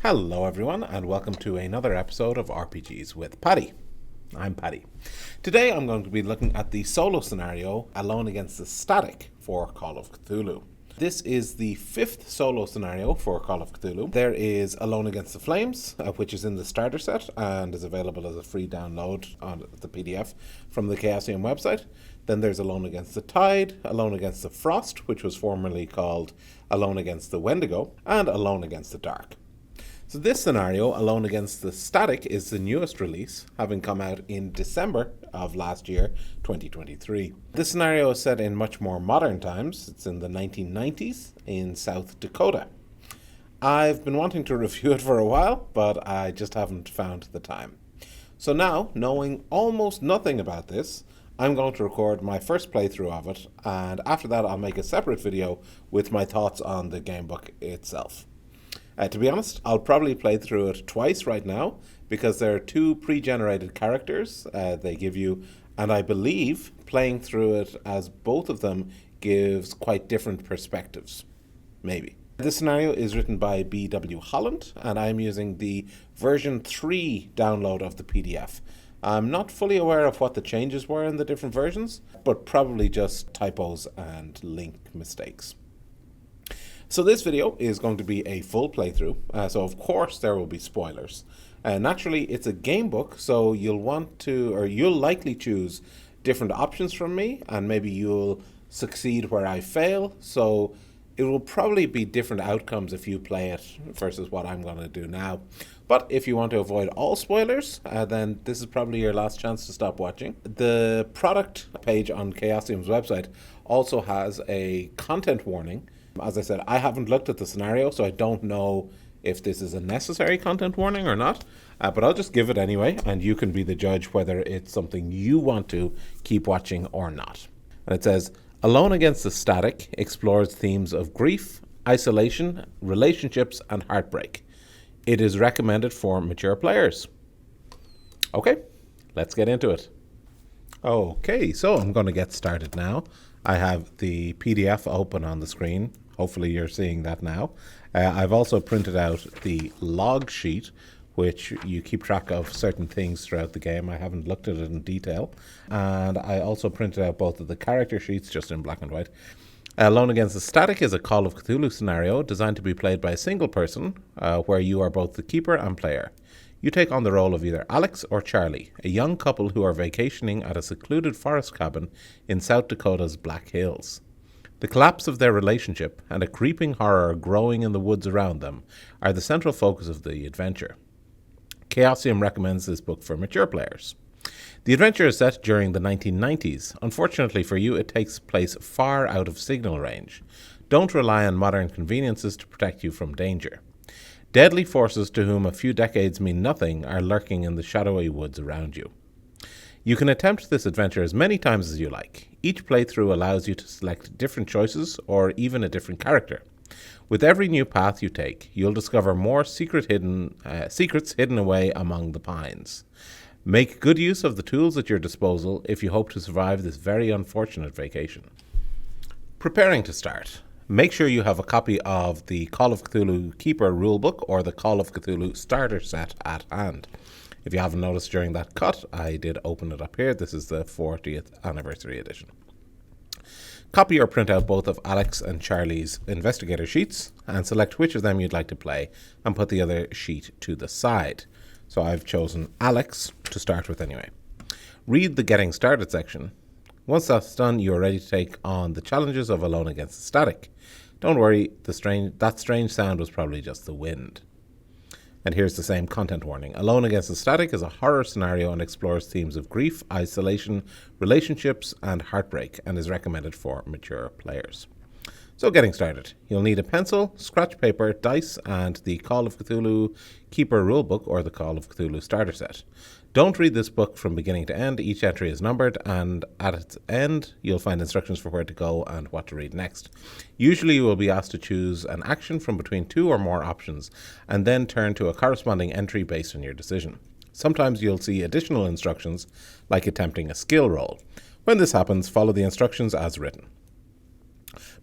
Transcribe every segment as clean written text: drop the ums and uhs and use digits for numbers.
Hello everyone and welcome to another episode of RPGs with Paddy. I'm Paddy. Today I'm going to be looking at the solo scenario Alone Against the Static for Call of Cthulhu. This is the fifth solo scenario for Call of Cthulhu. There is Alone Against the Flames, which is in the starter set and is available as a free download on the PDF from the Chaosium website. Then there's Alone Against the Tide, Alone Against the Frost, which was formerly called Alone Against the Wendigo, and Alone Against the Dark. So this scenario, Alone Against the Static, is the newest release, having come out in December of last year, 2023. This scenario is set in much more modern times. It's in the 1990s in South Dakota. I've been wanting to review it for a while, but I just haven't found the time. So now, knowing almost nothing about this, I'm going to record my first playthrough of it, and after that I'll make a separate video with my thoughts on the gamebook itself. To be honest, I'll probably play through it twice right now because there are two pre-generated characters they give you, and I believe playing through it as both of them gives quite different perspectives. Maybe. This scenario is written by B.W. Holland, and I'm using the version 3 download of the PDF. I'm not fully aware of what the changes were in the different versions, but probably just typos and link mistakes. So this video is going to be a full playthrough, so of course there will be spoilers. Naturally, it's a game book, so you'll likely choose different options from me, and maybe you'll succeed where I fail, so it will probably be different outcomes if you play it versus what I'm going to do now. But if you want to avoid all spoilers, then this is probably your last chance to stop watching. The product page on Chaosium's website also has a content warning. As I said, I haven't looked at the scenario, so I don't know if this is a necessary content warning or not, but I'll just give it anyway, and you can be the judge whether it's something you want to keep watching or not. And it says, Alone Against the Static explores themes of grief, isolation, relationships, and heartbreak. It is recommended for mature players. Okay, let's get into it. Okay, so I'm going to get started now. I have the PDF open on the screen. Hopefully you're seeing that now. I've also printed out the log sheet, which you keep track of certain things throughout the game. I haven't looked at it in detail. And I also printed out both of the character sheets just in black and white. Alone Against the Static is a Call of Cthulhu scenario designed to be played by a single person, where you are both the keeper and player. You take on the role of either Alex or Charlie, a young couple who are vacationing at a secluded forest cabin in South Dakota's Black Hills. The collapse of their relationship and a creeping horror growing in the woods around them are the central focus of the adventure. Chaosium recommends this book for mature players. The adventure is set during the 1990s. Unfortunately for you, it takes place far out of signal range. Don't rely on modern conveniences to protect you from danger. Deadly forces to whom a few decades mean nothing are lurking in the shadowy woods around you. You can attempt this adventure as many times as you like. Each playthrough allows you to select different choices or even a different character. With every new path you take, you'll discover more secrets hidden away among the pines. Make good use of the tools at your disposal if you hope to survive this very unfortunate vacation. Preparing to start. Make sure you have a copy of the Call of Cthulhu Keeper Rulebook or the Call of Cthulhu Starter Set at hand. If you haven't noticed during that cut, I did open it up here. This is the 40th anniversary edition. Copy or print out both of Alex and Charlie's investigator sheets and select which of them you'd like to play and put the other sheet to the side. So I've chosen Alex to start with anyway. Read the Getting Started section. Once that's done, you are ready to take on the challenges of Alone Against the Static. Don't worry, that strange sound was probably just the wind. And here's the same content warning. Alone Against the Static is a horror scenario and explores themes of grief, isolation, relationships, and heartbreak, and is recommended for mature players. So getting started. You'll need a pencil, scratch paper, dice, and the Call of Cthulhu Keeper Rulebook or the Call of Cthulhu Starter Set. Don't read this book from beginning to end. Each entry is numbered, and at its end, you'll find instructions for where to go and what to read next. Usually, you will be asked to choose an action from between two or more options, and then turn to a corresponding entry based on your decision. Sometimes you'll see additional instructions, like attempting a skill roll. When this happens, follow the instructions as written.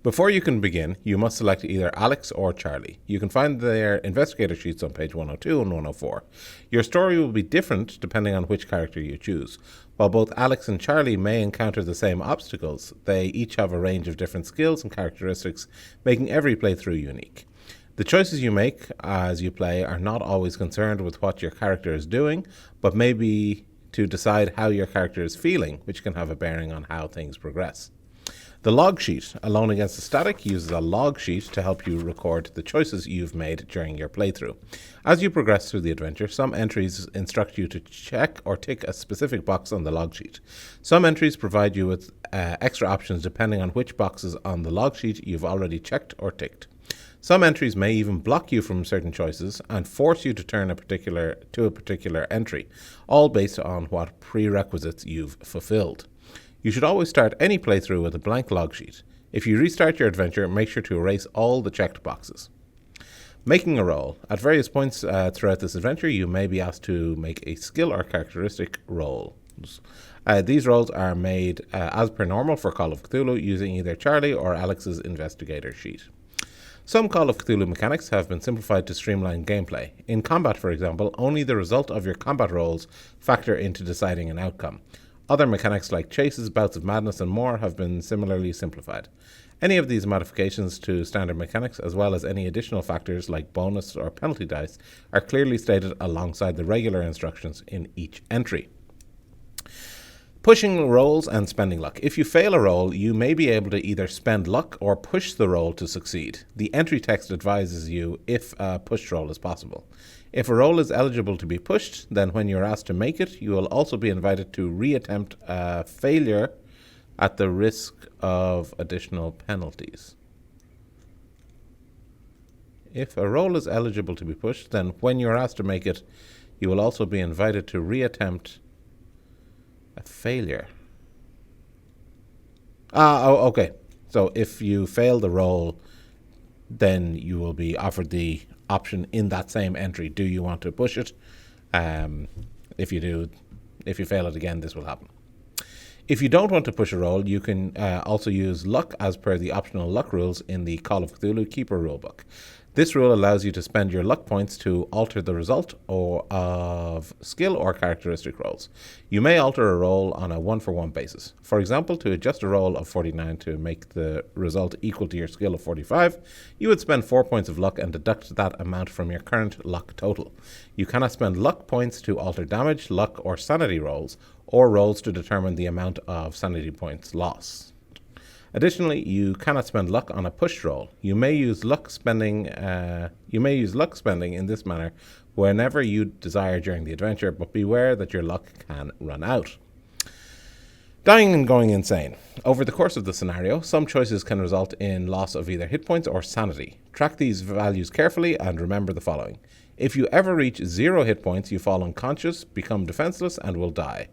Before you can begin, you must select either Alex or Charlie. You can find their investigator sheets on page 102 and 104. Your story will be different depending on which character you choose. While both Alex and Charlie may encounter the same obstacles, they each have a range of different skills and characteristics, making every playthrough unique. The choices you make as you play are not always concerned with what your character is doing, but maybe to decide how your character is feeling, which can have a bearing on how things progress. The log sheet, Alone Against the Static, uses a log sheet to help you record the choices you've made during your playthrough. As you progress through the adventure, some entries instruct you to check or tick a specific box on the log sheet. Some entries provide you with extra options depending on which boxes on the log sheet you've already checked or ticked. Some entries may even block you from certain choices and force you to turn to a particular entry, all based on what prerequisites you've fulfilled. You should always start any playthrough with a blank log sheet. If you restart your adventure, make sure to erase all the checked boxes. Making a roll. At various points throughout this adventure, you may be asked to make a skill or characteristic roll. These rolls are made as per normal for Call of Cthulhu using either Charlie or Alex's investigator sheet. Some Call of Cthulhu mechanics have been simplified to streamline gameplay. In combat, for example, only the result of your combat rolls factor into deciding an outcome. Other mechanics like chases, bouts of madness, and more have been similarly simplified. Any of these modifications to standard mechanics, as well as any additional factors like bonus or penalty dice, are clearly stated alongside the regular instructions in each entry. Pushing rolls and spending luck. If you fail a roll, you may be able to either spend luck or push the roll to succeed. The entry text advises you if a push roll is possible. If a roll is eligible to be pushed, then when you're asked to make it, you will also be invited to reattempt a failure at the risk of additional penalties. If a roll is eligible to be pushed, then when you're asked to make it, you will also be invited to reattempt a failure. Okay. So if you fail the roll, then you will be offered the option in that same entry. Do you want to push it? If you fail it again, this will happen. If you don't want to push a roll, you can also use luck as per the optional luck rules in the Call of Cthulhu Keeper rulebook. This rule allows you to spend your luck points to alter the result of skill or characteristic rolls. You may alter a roll on a one-for-one basis. For example, to adjust a roll of 49 to make the result equal to your skill of 45, you would spend 4 points of luck and deduct that amount from your current luck total. You cannot spend luck points to alter damage, luck, or sanity rolls, or rolls to determine the amount of sanity points lost. Additionally, you cannot spend luck on a push roll. You may use luck spending in this manner whenever you desire during the adventure, but beware that your luck can run out. Dying and going insane. Over the course of the scenario, some choices can result in loss of either hit points or sanity. Track these values carefully and remember the following. If you ever reach 0 hit points, you fall unconscious, become defenseless, and will die.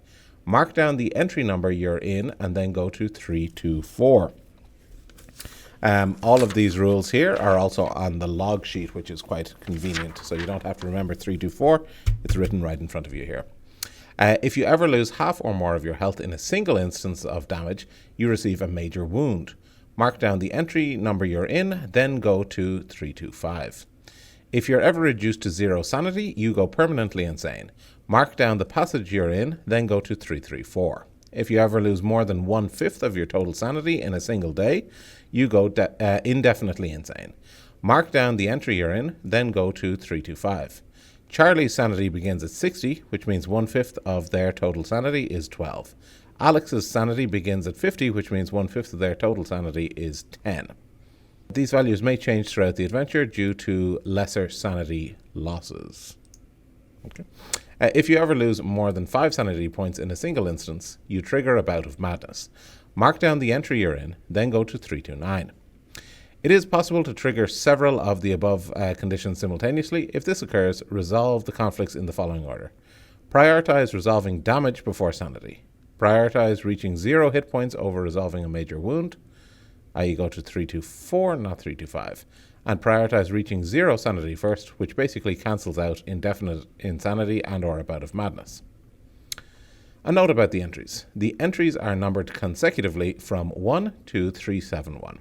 Mark down the entry number you're in and then go to 324. All of these rules here are also on the log sheet, which is quite convenient. So you don't have to remember 324. It's written right in front of you here. If you ever lose half or more of your health in a single instance of damage, you receive a major wound. Mark down the entry number you're in, then go to 325. If you're ever reduced to 0 sanity, you go permanently insane. Mark down the passage you're in, then go to 334. If you ever lose more than 1/5 of your total sanity in a single day, you go indefinitely insane. Mark down the entry you're in, then go to 325. Charlie's sanity begins at 60, which means 1/5 of their total sanity is 12. Alex's sanity begins at 50, which means 1/5 of their total sanity is 10. These values may change throughout the adventure due to lesser sanity losses. Okay. If you ever lose more than 5 sanity points in a single instance, you trigger a bout of madness. Mark down the entry you're in, then go to 329. It is possible to trigger several of the above conditions simultaneously. If this occurs, resolve the conflicts in the following order. Prioritize resolving damage before sanity. Prioritize reaching 0 hit points over resolving a major wound, i.e. go to 324, not 325. And prioritize reaching 0 sanity first, which basically cancels out indefinite insanity and or a bout of madness. A note about the entries. The entries are numbered consecutively from 1 to 371.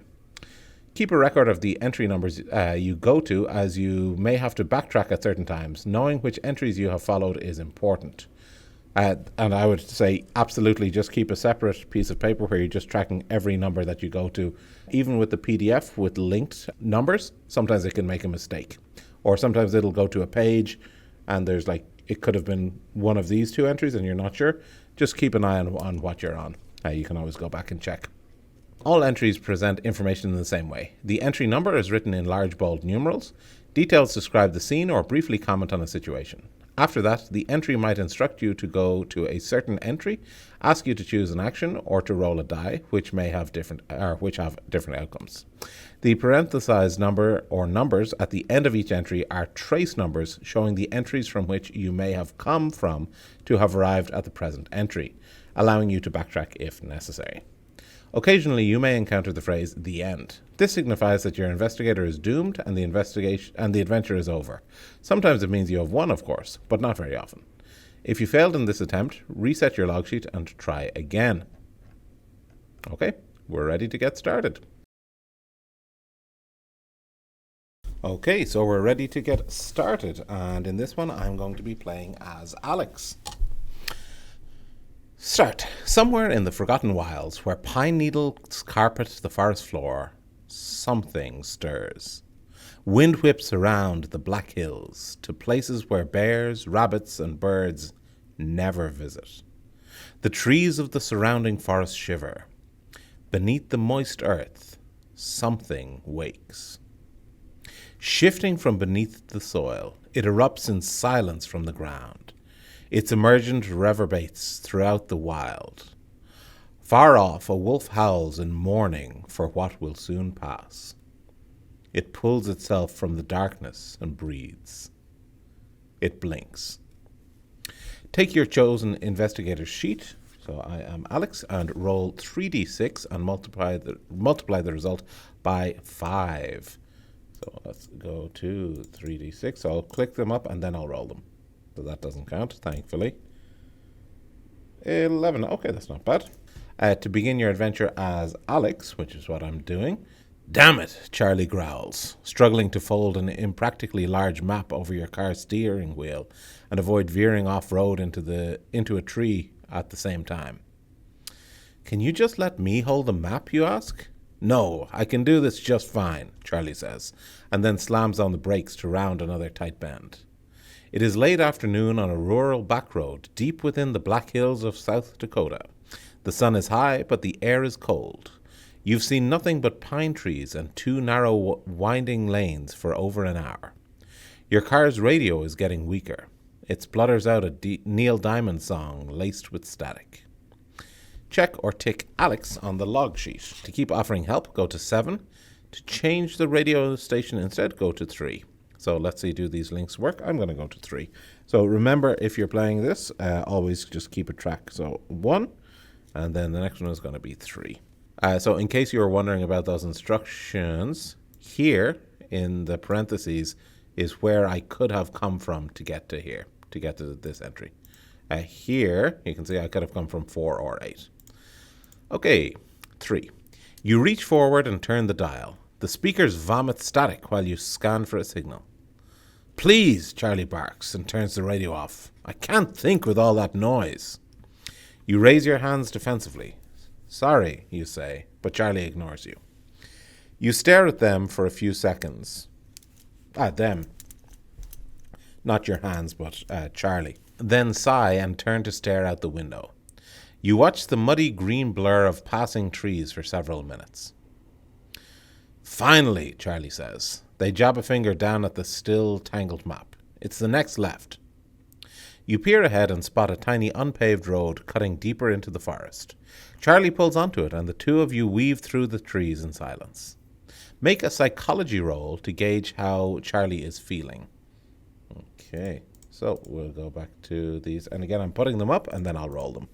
Keep a record of the entry numbers you go to, as you may have to backtrack at certain times. Knowing which entries you have followed is important. And I would say absolutely just keep a separate piece of paper where you're just tracking every number that you go to. Even with the PDF with linked numbers, sometimes it can make a mistake. Or sometimes it'll go to a page and there's it could have been one of these two entries and you're not sure. Just keep an eye on what you're on. You can always go back and check. All entries present information in the same way. The entry number is written in large bold numerals. Details describe the scene or briefly comment on a situation. After that, the entry might instruct you to go to a certain entry, ask you to choose an action, or to roll a die, which have different outcomes. The parenthesized number or numbers at the end of each entry are trace numbers showing the entries from which you may have come from to have arrived at the present entry, allowing you to backtrack if necessary. Occasionally, you may encounter the phrase "the end." This signifies that your investigator is doomed and the adventure is over. Sometimes it means you have won, of course, but not very often. If you failed in this attempt, reset your log sheet and try again. Okay, we're ready to get started. Okay, so we're ready to get started, and in this one I'm going to be playing as Alex. Start. Somewhere in the forgotten wilds, where pine needles carpet the forest floor, something stirs. Wind whips around the black hills to places where bears, rabbits, and birds never visit. The trees of the surrounding forest shiver. Beneath the moist earth, something wakes. Shifting from beneath the soil, it erupts in silence from the ground. Its emergence reverberates throughout the wild. Far off, a wolf howls in mourning for what will soon pass. It pulls itself from the darkness and breathes. It blinks. Take your chosen investigator sheet, so I am Alex, and roll 3d6 and multiply the result by 5. So let's go to 3d6. So I'll click them up and then I'll roll them. So that doesn't count, thankfully. 11. Okay, that's not bad. To begin your adventure as Alex, which is what I'm doing. Damn it, Charlie growls, struggling to fold an impractically large map over your car's steering wheel and avoid veering off-road into a tree at the same time. Can you just let me hold the map, you ask? No, I can do this just fine, Charlie says, and then slams on the brakes to round another tight bend. It is late afternoon on a rural backroad deep within the Black Hills of South Dakota. The sun is high, but the air is cold. You've seen nothing but pine trees and 2 narrow winding lanes for over an hour. Your car's radio is getting weaker. It splutters out a Neil Diamond song laced with static. Check or tick Alex on the log sheet. To keep offering help, go to 7. To change the radio station instead, go to 3. So let's see, do these links work? I'm going to go to 3. So remember, if you're playing this, always just keep a track. So 1, and then the next one is going to be 3. So in case you were wondering about those instructions, here in the parentheses is where I could have come from to get to here, to get to this entry. Here, you can see I could have come from 4 or 8. Okay, 3. You reach forward and turn the dial. The speakers vomit static while you scan for a signal. Please, Charlie barks and turns the radio off. I can't think with all that noise. You raise your hands defensively. Sorry, you say, but Charlie ignores you. You stare at them for a few seconds. Them. Not your hands, but Charlie. Then sigh and turn to stare out the window. You watch the muddy green blur of passing trees for several minutes. Finally, Charlie says. They jab a finger down at the still tangled map. It's the next left. You peer ahead and spot a tiny unpaved road cutting deeper into the forest. Charlie pulls onto it and the two of you weave through the trees in silence. Make a psychology roll to gauge how Charlie is feeling. Okay, so we'll go back to these. And again, I'm putting them up and then I'll roll them.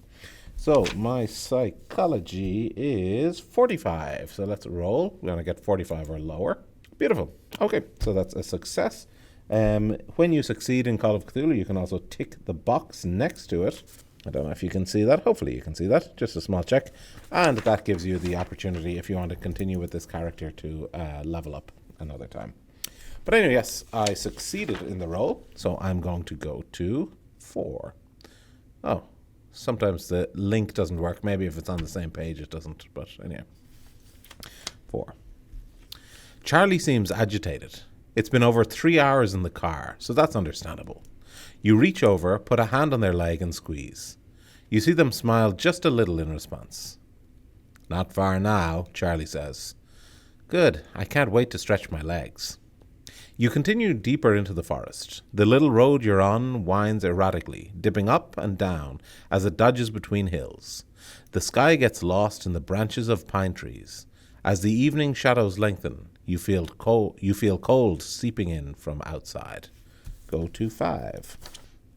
So my psychology is 45. So let's roll. We're going to get 45 or lower. Beautiful. Okay, so that's a success. When you succeed in Call of Cthulhu, you can also tick the box next to it I don't know if you can see that. Hopefully you can see that. Just a small check. And that gives you the opportunity, if you want to continue with this character, to level up another time. But anyway, yes, I succeeded in the roll. So I'm going to go to 4. Oh, sometimes the link doesn't work. Maybe if it's on the same page it doesn't. But anyway, 4. Charlie seems agitated. It's been over 3 hours in the car, so that's understandable. You reach over, put a hand on their leg and squeeze. You see them smile just a little in response. Not far now, Charlie says. Good, I can't wait to stretch my legs. You continue deeper into the forest. The little road you're on winds erratically, dipping up and down as it dodges between hills. The sky gets lost in the branches of pine trees. As the evening shadows lengthen, you feel cold seeping in from outside. Go to 5.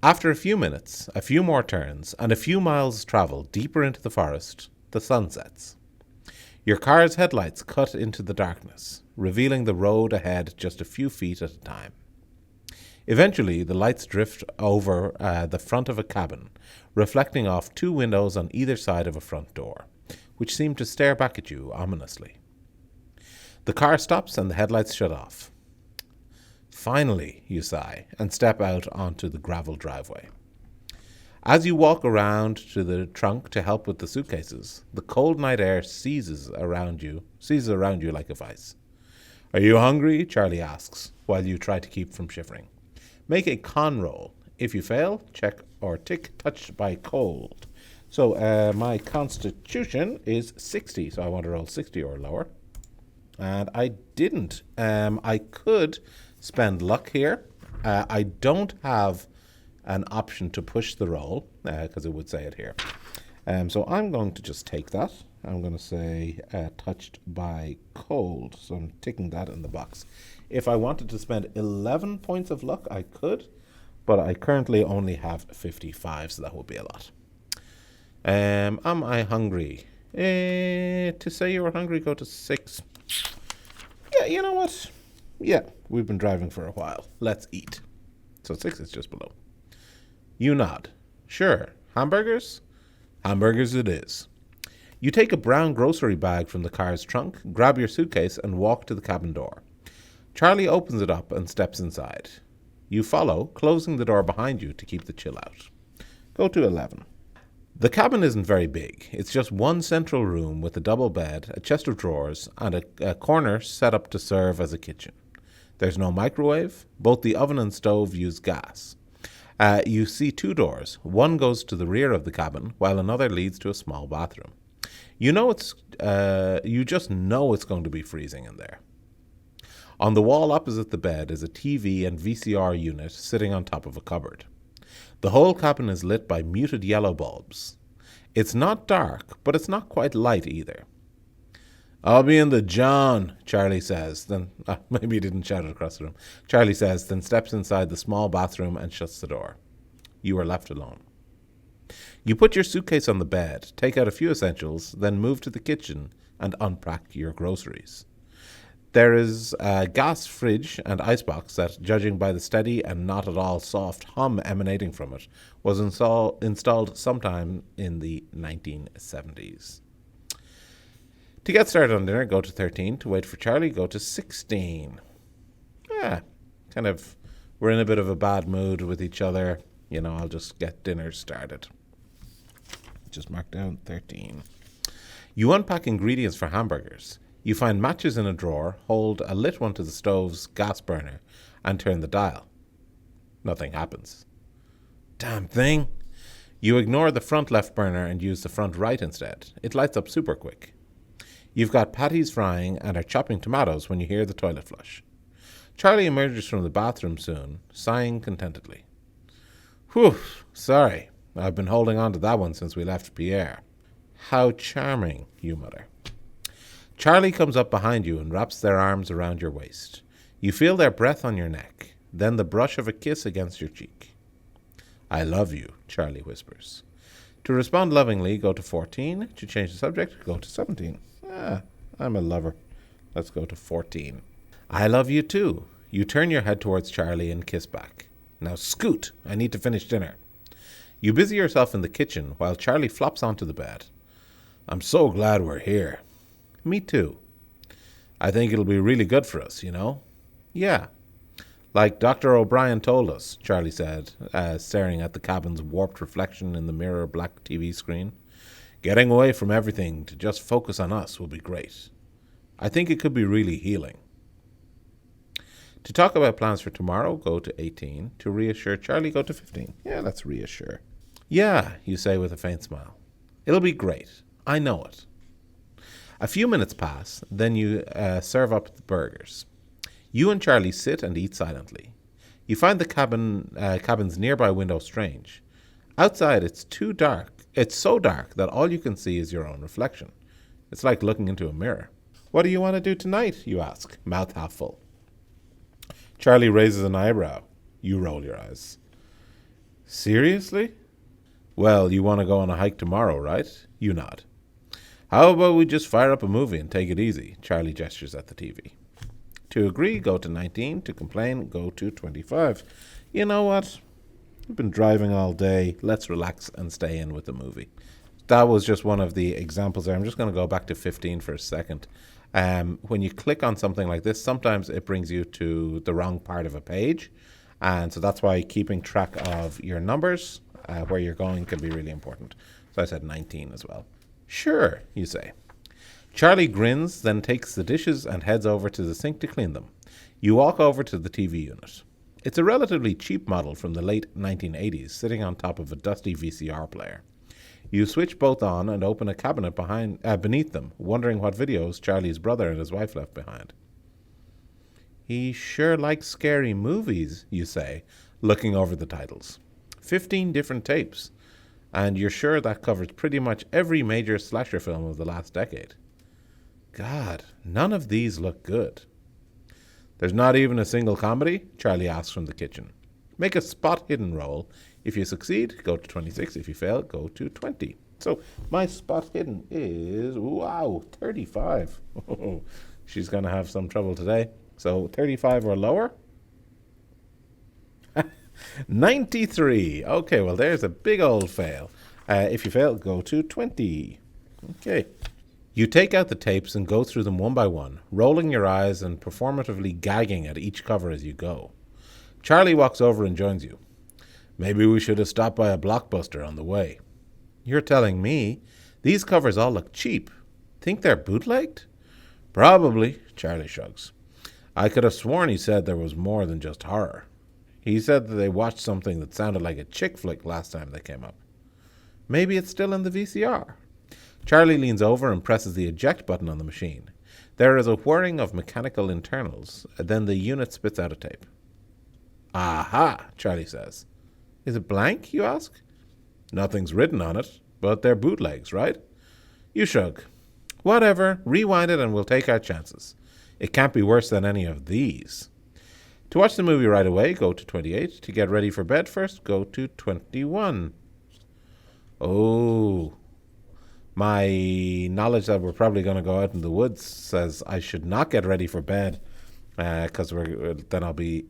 After a few minutes, a few more turns, and a few miles travel deeper into the forest, the sun sets. Your car's headlights cut into the darkness, revealing the road ahead just a few feet at a time. Eventually, the lights drift over the front of a cabin, reflecting off 2 windows on either side of a front door, which seem to stare back at you ominously. The car stops and the headlights shut off. Finally, you sigh, and step out onto the gravel driveway. As you walk around to the trunk to help with the suitcases, the cold night air seizes around you like a vice. Are you hungry? Charlie asks, while you try to keep from shivering. Make a con roll. If you fail, check or tick touched by cold. So my constitution is 60, so I want to roll 60 or lower. And I didn't. I could spend luck here. I don't have an option to push the roll, because it would say it here. So I'm going to just take that. I'm going to say touched by cold. So I'm ticking that in the box. If I wanted to spend 11 points of luck, I could. But I currently only have 55, so that would be a lot. Am I hungry? To say you were hungry, go to 6. Yeah, you know what? Yeah, we've been driving for a while. Let's eat. So 6 is just below. You nod. Sure. Hamburgers? Hamburgers it is. You take a brown grocery bag from the car's trunk, grab your suitcase, and walk to the cabin door. Charlie opens it up and steps inside. You follow, closing the door behind you to keep the chill out. Go to 11. The cabin isn't very big. It's just one central room with a double bed, a chest of drawers, and a corner set up to serve as a kitchen. There's no microwave. Both the oven and stove use gas. You see 2 doors. One goes to the rear of the cabin, while another leads to a small bathroom. You just know it's going to be freezing in there. On the wall opposite the bed is a TV and VCR unit sitting on top of a cupboard. The whole cabin is lit by muted yellow bulbs. It's not dark, but it's not quite light either. I'll be in the John, Charlie says. Then maybe he didn't shout it across the room. Charlie says, then steps inside the small bathroom and shuts the door. You are left alone. You put your suitcase on the bed, take out a few essentials, then move to the kitchen and unpack your groceries. There is a gas fridge and icebox that, judging by the steady and not at all soft hum emanating from it, was installed sometime in the 1970s. To get started on dinner, go to 13. To wait for Charlie, go to 16. We're in a bit of a bad mood with each other. I'll just get dinner started. Just mark down 13. You unpack ingredients for hamburgers. You find matches in a drawer, hold a lit one to the stove's gas burner, and turn the dial. Nothing happens. Damn thing. You ignore the front left burner and use the front right instead. It lights up super quick. You've got patties frying and are chopping tomatoes when you hear the toilet flush. Charlie emerges from the bathroom soon, sighing contentedly. Whew, sorry. I've been holding on to that one since we left Pierre. How charming, you mutter. Charlie comes up behind you and wraps their arms around your waist. You feel their breath on your neck, then the brush of a kiss against your cheek. I love you, Charlie whispers. To respond lovingly, go to 14. To change the subject, go to 17. I'm a lover. Let's go to 14. I love you too. You turn your head towards Charlie and kiss back. Now scoot. I need to finish dinner. You busy yourself in the kitchen while Charlie flops onto the bed. I'm so glad we're here. Me too. I think it'll be really good for us, you know? Yeah. Like Dr. O'Brien told us, Charlie said, staring at the cabin's warped reflection in the mirror black TV screen. Getting away from everything to just focus on us will be great. I think it could be really healing. To talk about plans for tomorrow, go to 18. To reassure Charlie, go to 15. Yeah, let's reassure. Yeah, you say with a faint smile. It'll be great. I know it. A few minutes pass, then you serve up the burgers. You and Charlie sit and eat silently. You find the cabin's nearby window strange. Outside, it's too dark. It's so dark that all you can see is your own reflection. It's like looking into a mirror. What do you want to do tonight, you ask, mouth half full. Charlie raises an eyebrow. You roll your eyes. Seriously? Well, you want to go on a hike tomorrow, right? You nod. How about we just fire up a movie and take it easy? Charlie gestures at the TV. To agree, go to 19. To complain, go to 25. You know what? I've been driving all day. Let's relax and stay in with the movie. That was just one of the examples there. I'm just going to go back to 15 for a second. When you click on something like this, sometimes it brings you to the wrong part of a page. And so that's why keeping track of your numbers, where you're going, can be really important. So I said 19 as well. Sure, you say. Charlie grins, then takes the dishes and heads over to the sink to clean them. You walk over to the TV unit. It's a relatively cheap model from the late 1980s, sitting on top of a dusty VCR player. You switch both on and open a cabinet beneath them, wondering what videos Charlie's brother and his wife left behind. He sure likes scary movies, you say, looking over the titles. 15 different tapes. And you're sure that covers pretty much every major slasher film of the last decade. God, none of these look good. There's not even a single comedy? Charlie asks from the kitchen. Make a spot hidden roll. If you succeed, go to 26. If you fail, go to 20. So my spot hidden is, 35. She's going to have some trouble today. So 35 or lower? 93. Okay, well, there's a big old fail. If you fail, go to 20. Okay. You take out the tapes and go through them one by one, rolling your eyes and performatively gagging at each cover as you go. Charlie walks over and joins you. Maybe we should have stopped by a Blockbuster on the way. You're telling me? These covers all look cheap. Think they're bootlegged? Probably, Charlie shrugs. I could have sworn he said there was more than just horror. He said that they watched something that sounded like a chick flick last time they came up. Maybe it's still in the VCR. Charlie leans over and presses the eject button on the machine. There is a whirring of mechanical internals, then the unit spits out a tape. Aha, Charlie says. Is it blank, you ask? Nothing's written on it, but they're bootlegs, right? You shrug. Whatever, rewind it and we'll take our chances. It can't be worse than any of these. To watch the movie right away, go to 28. To get ready for bed first, go to 21. Oh, my knowledge that we're probably going to go out in the woods says I should not get ready for bed because then I'll be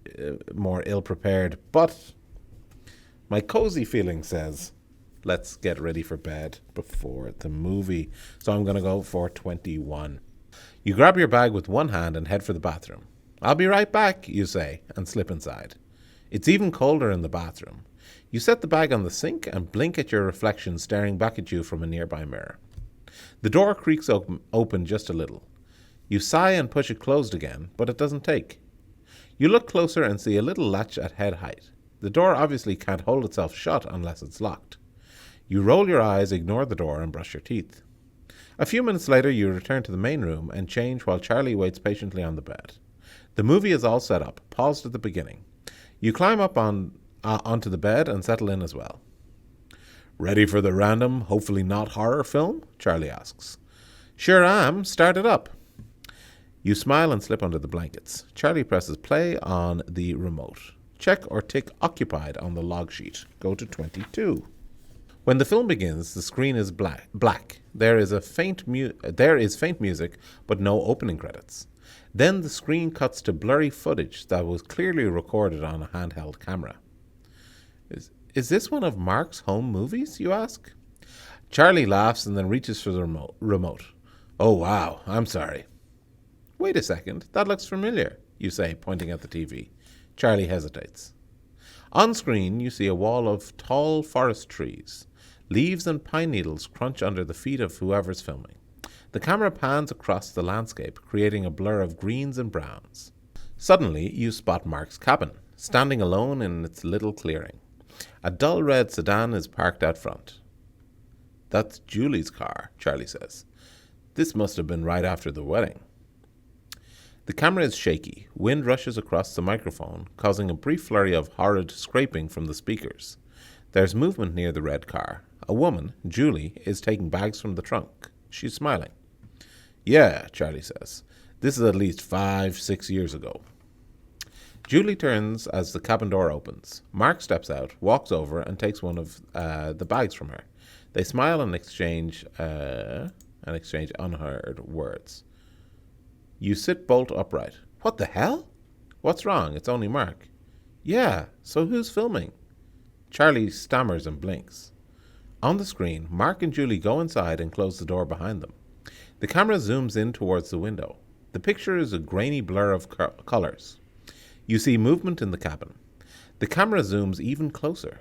more ill-prepared. But my cozy feeling says let's get ready for bed before the movie. So I'm going to go for 21. You grab your bag with one hand and head for the bathroom. I'll be right back, you say, and slip inside. It's even colder in the bathroom. You set the bag on the sink and blink at your reflection staring back at you from a nearby mirror. The door creaks open just a little. You sigh and push it closed again, but it doesn't take. You look closer and see a little latch at head height. The door obviously can't hold itself shut unless it's locked. You roll your eyes, ignore the door, and brush your teeth. A few minutes later, you return to the main room and change while Charlie waits patiently on the bed. The movie is all set up, paused at the beginning. You climb up onto the bed and settle in as well. Ready for the random, hopefully not horror film? Charlie asks. Sure am. Start it up. You smile and slip under the blankets. Charlie presses play on the remote. Check or tick occupied on the log sheet. Go to 22. When the film begins, the screen is black. There is faint music, but no opening credits. Then the screen cuts to blurry footage that was clearly recorded on a handheld camera. Is this one of Mark's home movies, you ask? Charlie laughs and then reaches for the remote. Oh, wow, I'm sorry. Wait a second, that looks familiar, you say, pointing at the TV. Charlie hesitates. On screen, you see a wall of tall forest trees. Leaves and pine needles crunch under the feet of whoever's filming. The camera pans across the landscape, creating a blur of greens and browns. Suddenly, you spot Mark's cabin, standing alone in its little clearing. A dull red sedan is parked out front. That's Julie's car, Charlie says. This must have been right after the wedding. The camera is shaky. Wind rushes across the microphone, causing a brief flurry of horrid scraping from the speakers. There's movement near the red car. A woman, Julie, is taking bags from the trunk. She's smiling. Yeah, Charlie says. This is at least 5-6 years ago. Julie turns as the cabin door opens. Mark steps out, walks over, and takes one of the bags from her. They smile and exchange unheard words. You sit bolt upright. What the hell? What's wrong? It's only Mark. Yeah, so who's filming? Charlie stammers and blinks. On the screen, Mark and Julie go inside and close the door behind them. The camera zooms in towards the window. The picture is a grainy blur of colors. You see movement in the cabin. The camera zooms even closer.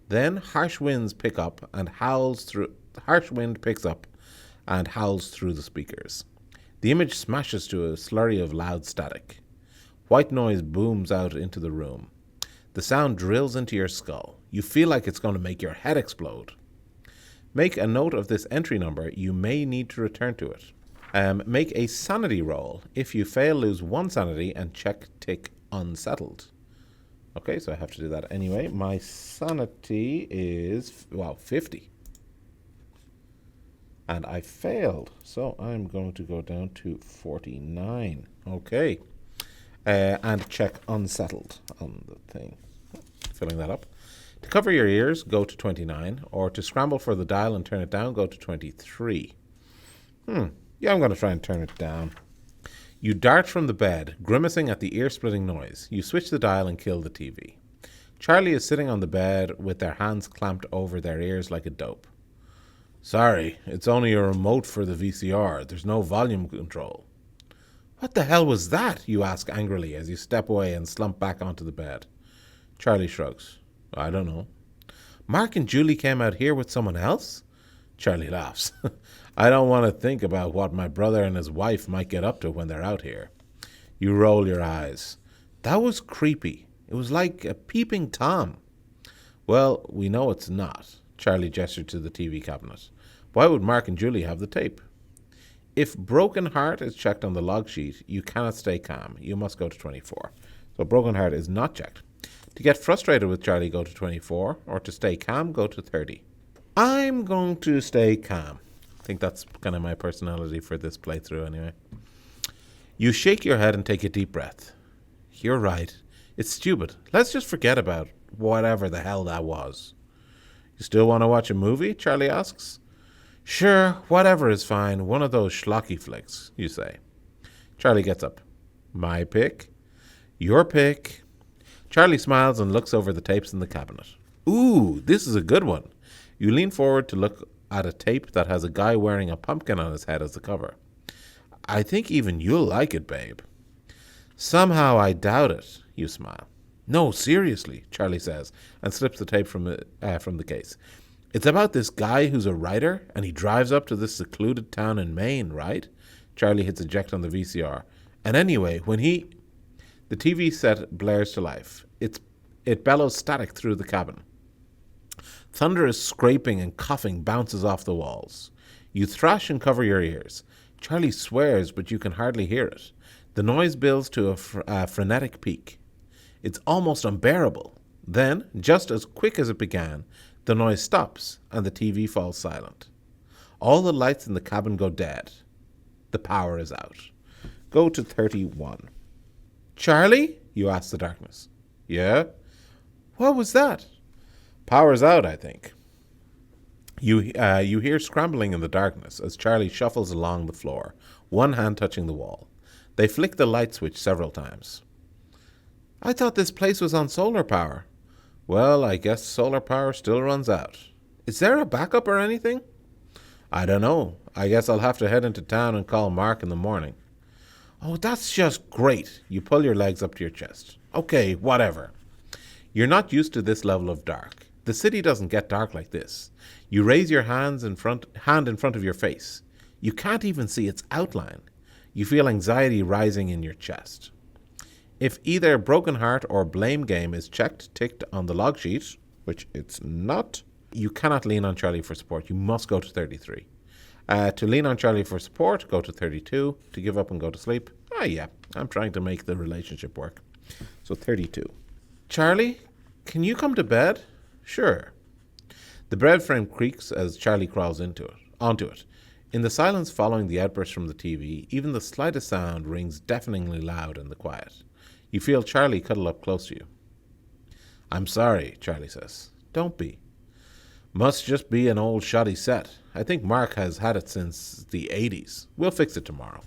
Then harsh wind picks up and howls through the speakers. The image smashes to a slurry of loud static. White noise booms out into the room. The sound drills into your skull. You feel like it's going to make your head explode. Make a note of this entry number. You may need to return to it. Make a sanity roll. If you fail, lose 1 sanity and check tick unsettled. Okay, so I have to do that anyway. My sanity is, 50. And I failed, so I'm going to go down to 49. Okay. And check unsettled on the thing. Filling that up. To cover your ears, go to 29, or to scramble for the dial and turn it down, go to 23. Yeah, I'm going to try and turn it down. You dart from the bed, grimacing at the ear-splitting noise. You switch the dial and kill the TV. Charlie is sitting on the bed with their hands clamped over their ears like a dope. Sorry, it's only a remote for the VCR. There's no volume control. What the hell was that? You ask angrily as you step away and slump back onto the bed. Charlie shrugs. I don't know. Mark and Julie came out here with someone else? Charlie laughs. I don't want to think about what my brother and his wife might get up to when they're out here. You roll your eyes. That was creepy. It was like a peeping Tom. Well, we know it's not. Charlie gestured to the TV cabinet. Why would Mark and Julie have the tape? If broken heart is checked on the log sheet, you cannot stay calm. You must go to 24. So broken heart is not checked. To get frustrated with Charlie, go to 24, or to stay calm, go to 30. I'm going to stay calm. I think that's kind of my personality for this playthrough anyway. You shake your head and take a deep breath. You're right. It's stupid. Let's just forget about whatever the hell that was. You still want to watch a movie? Charlie asks. Sure, whatever is fine. One of those schlocky flicks, you say. Charlie gets up. My pick? Your pick. Charlie smiles and looks over the tapes in the cabinet. Ooh, this is a good one. You lean forward to look at a tape that has a guy wearing a pumpkin on his head as the cover. I think even you'll like it, babe. Somehow I doubt it, you smile. No, seriously, Charlie says, and slips the tape from the case. It's about this guy who's a writer, and he drives up to this secluded town in Maine, right? Charlie hits eject on the VCR. And anyway, when the TV set blares to life. It bellows static through the cabin. Thunderous scraping and coughing bounces off the walls. You thrash and cover your ears. Charlie swears, but you can hardly hear it. The noise builds to a frenetic peak. It's almost unbearable. Then, just as quick as it began, the noise stops and the TV falls silent. All the lights in the cabin go dead. The power is out. Go to 31. Charlie? You ask the darkness. Yeah? What was that? Power's out, I think. You hear scrambling in the darkness as Charlie shuffles along the floor, one hand touching the wall. They flick the light switch several times. I thought this place was on solar power. Well, I guess solar power still runs out. Is there a backup or anything? I don't know. I guess I'll have to head into town and call Mark in the morning. Oh, that's just great. You pull your legs up to your chest. Okay, whatever. You're not used to this level of dark. The city doesn't get dark like this. You raise your hand in front of your face. You can't even see its outline. You feel anxiety rising in your chest. If either broken heart or blame game is ticked on the log sheet, which it's not, you cannot lean on Charlie for support. You must go to 33. To lean on Charlie for support, go to 32. To give up and go to sleep, yeah, I'm trying to make the relationship work. So 32. Charlie, can you come to bed? Sure. The bed frame creaks as Charlie crawls onto it. In the silence following the outburst from the TV, even the slightest sound rings deafeningly loud in the quiet. You feel Charlie cuddle up close to you. I'm sorry, Charlie says. Don't be. Must just be an old shoddy set. I think Mark has had it since the 80s. We'll fix it tomorrow.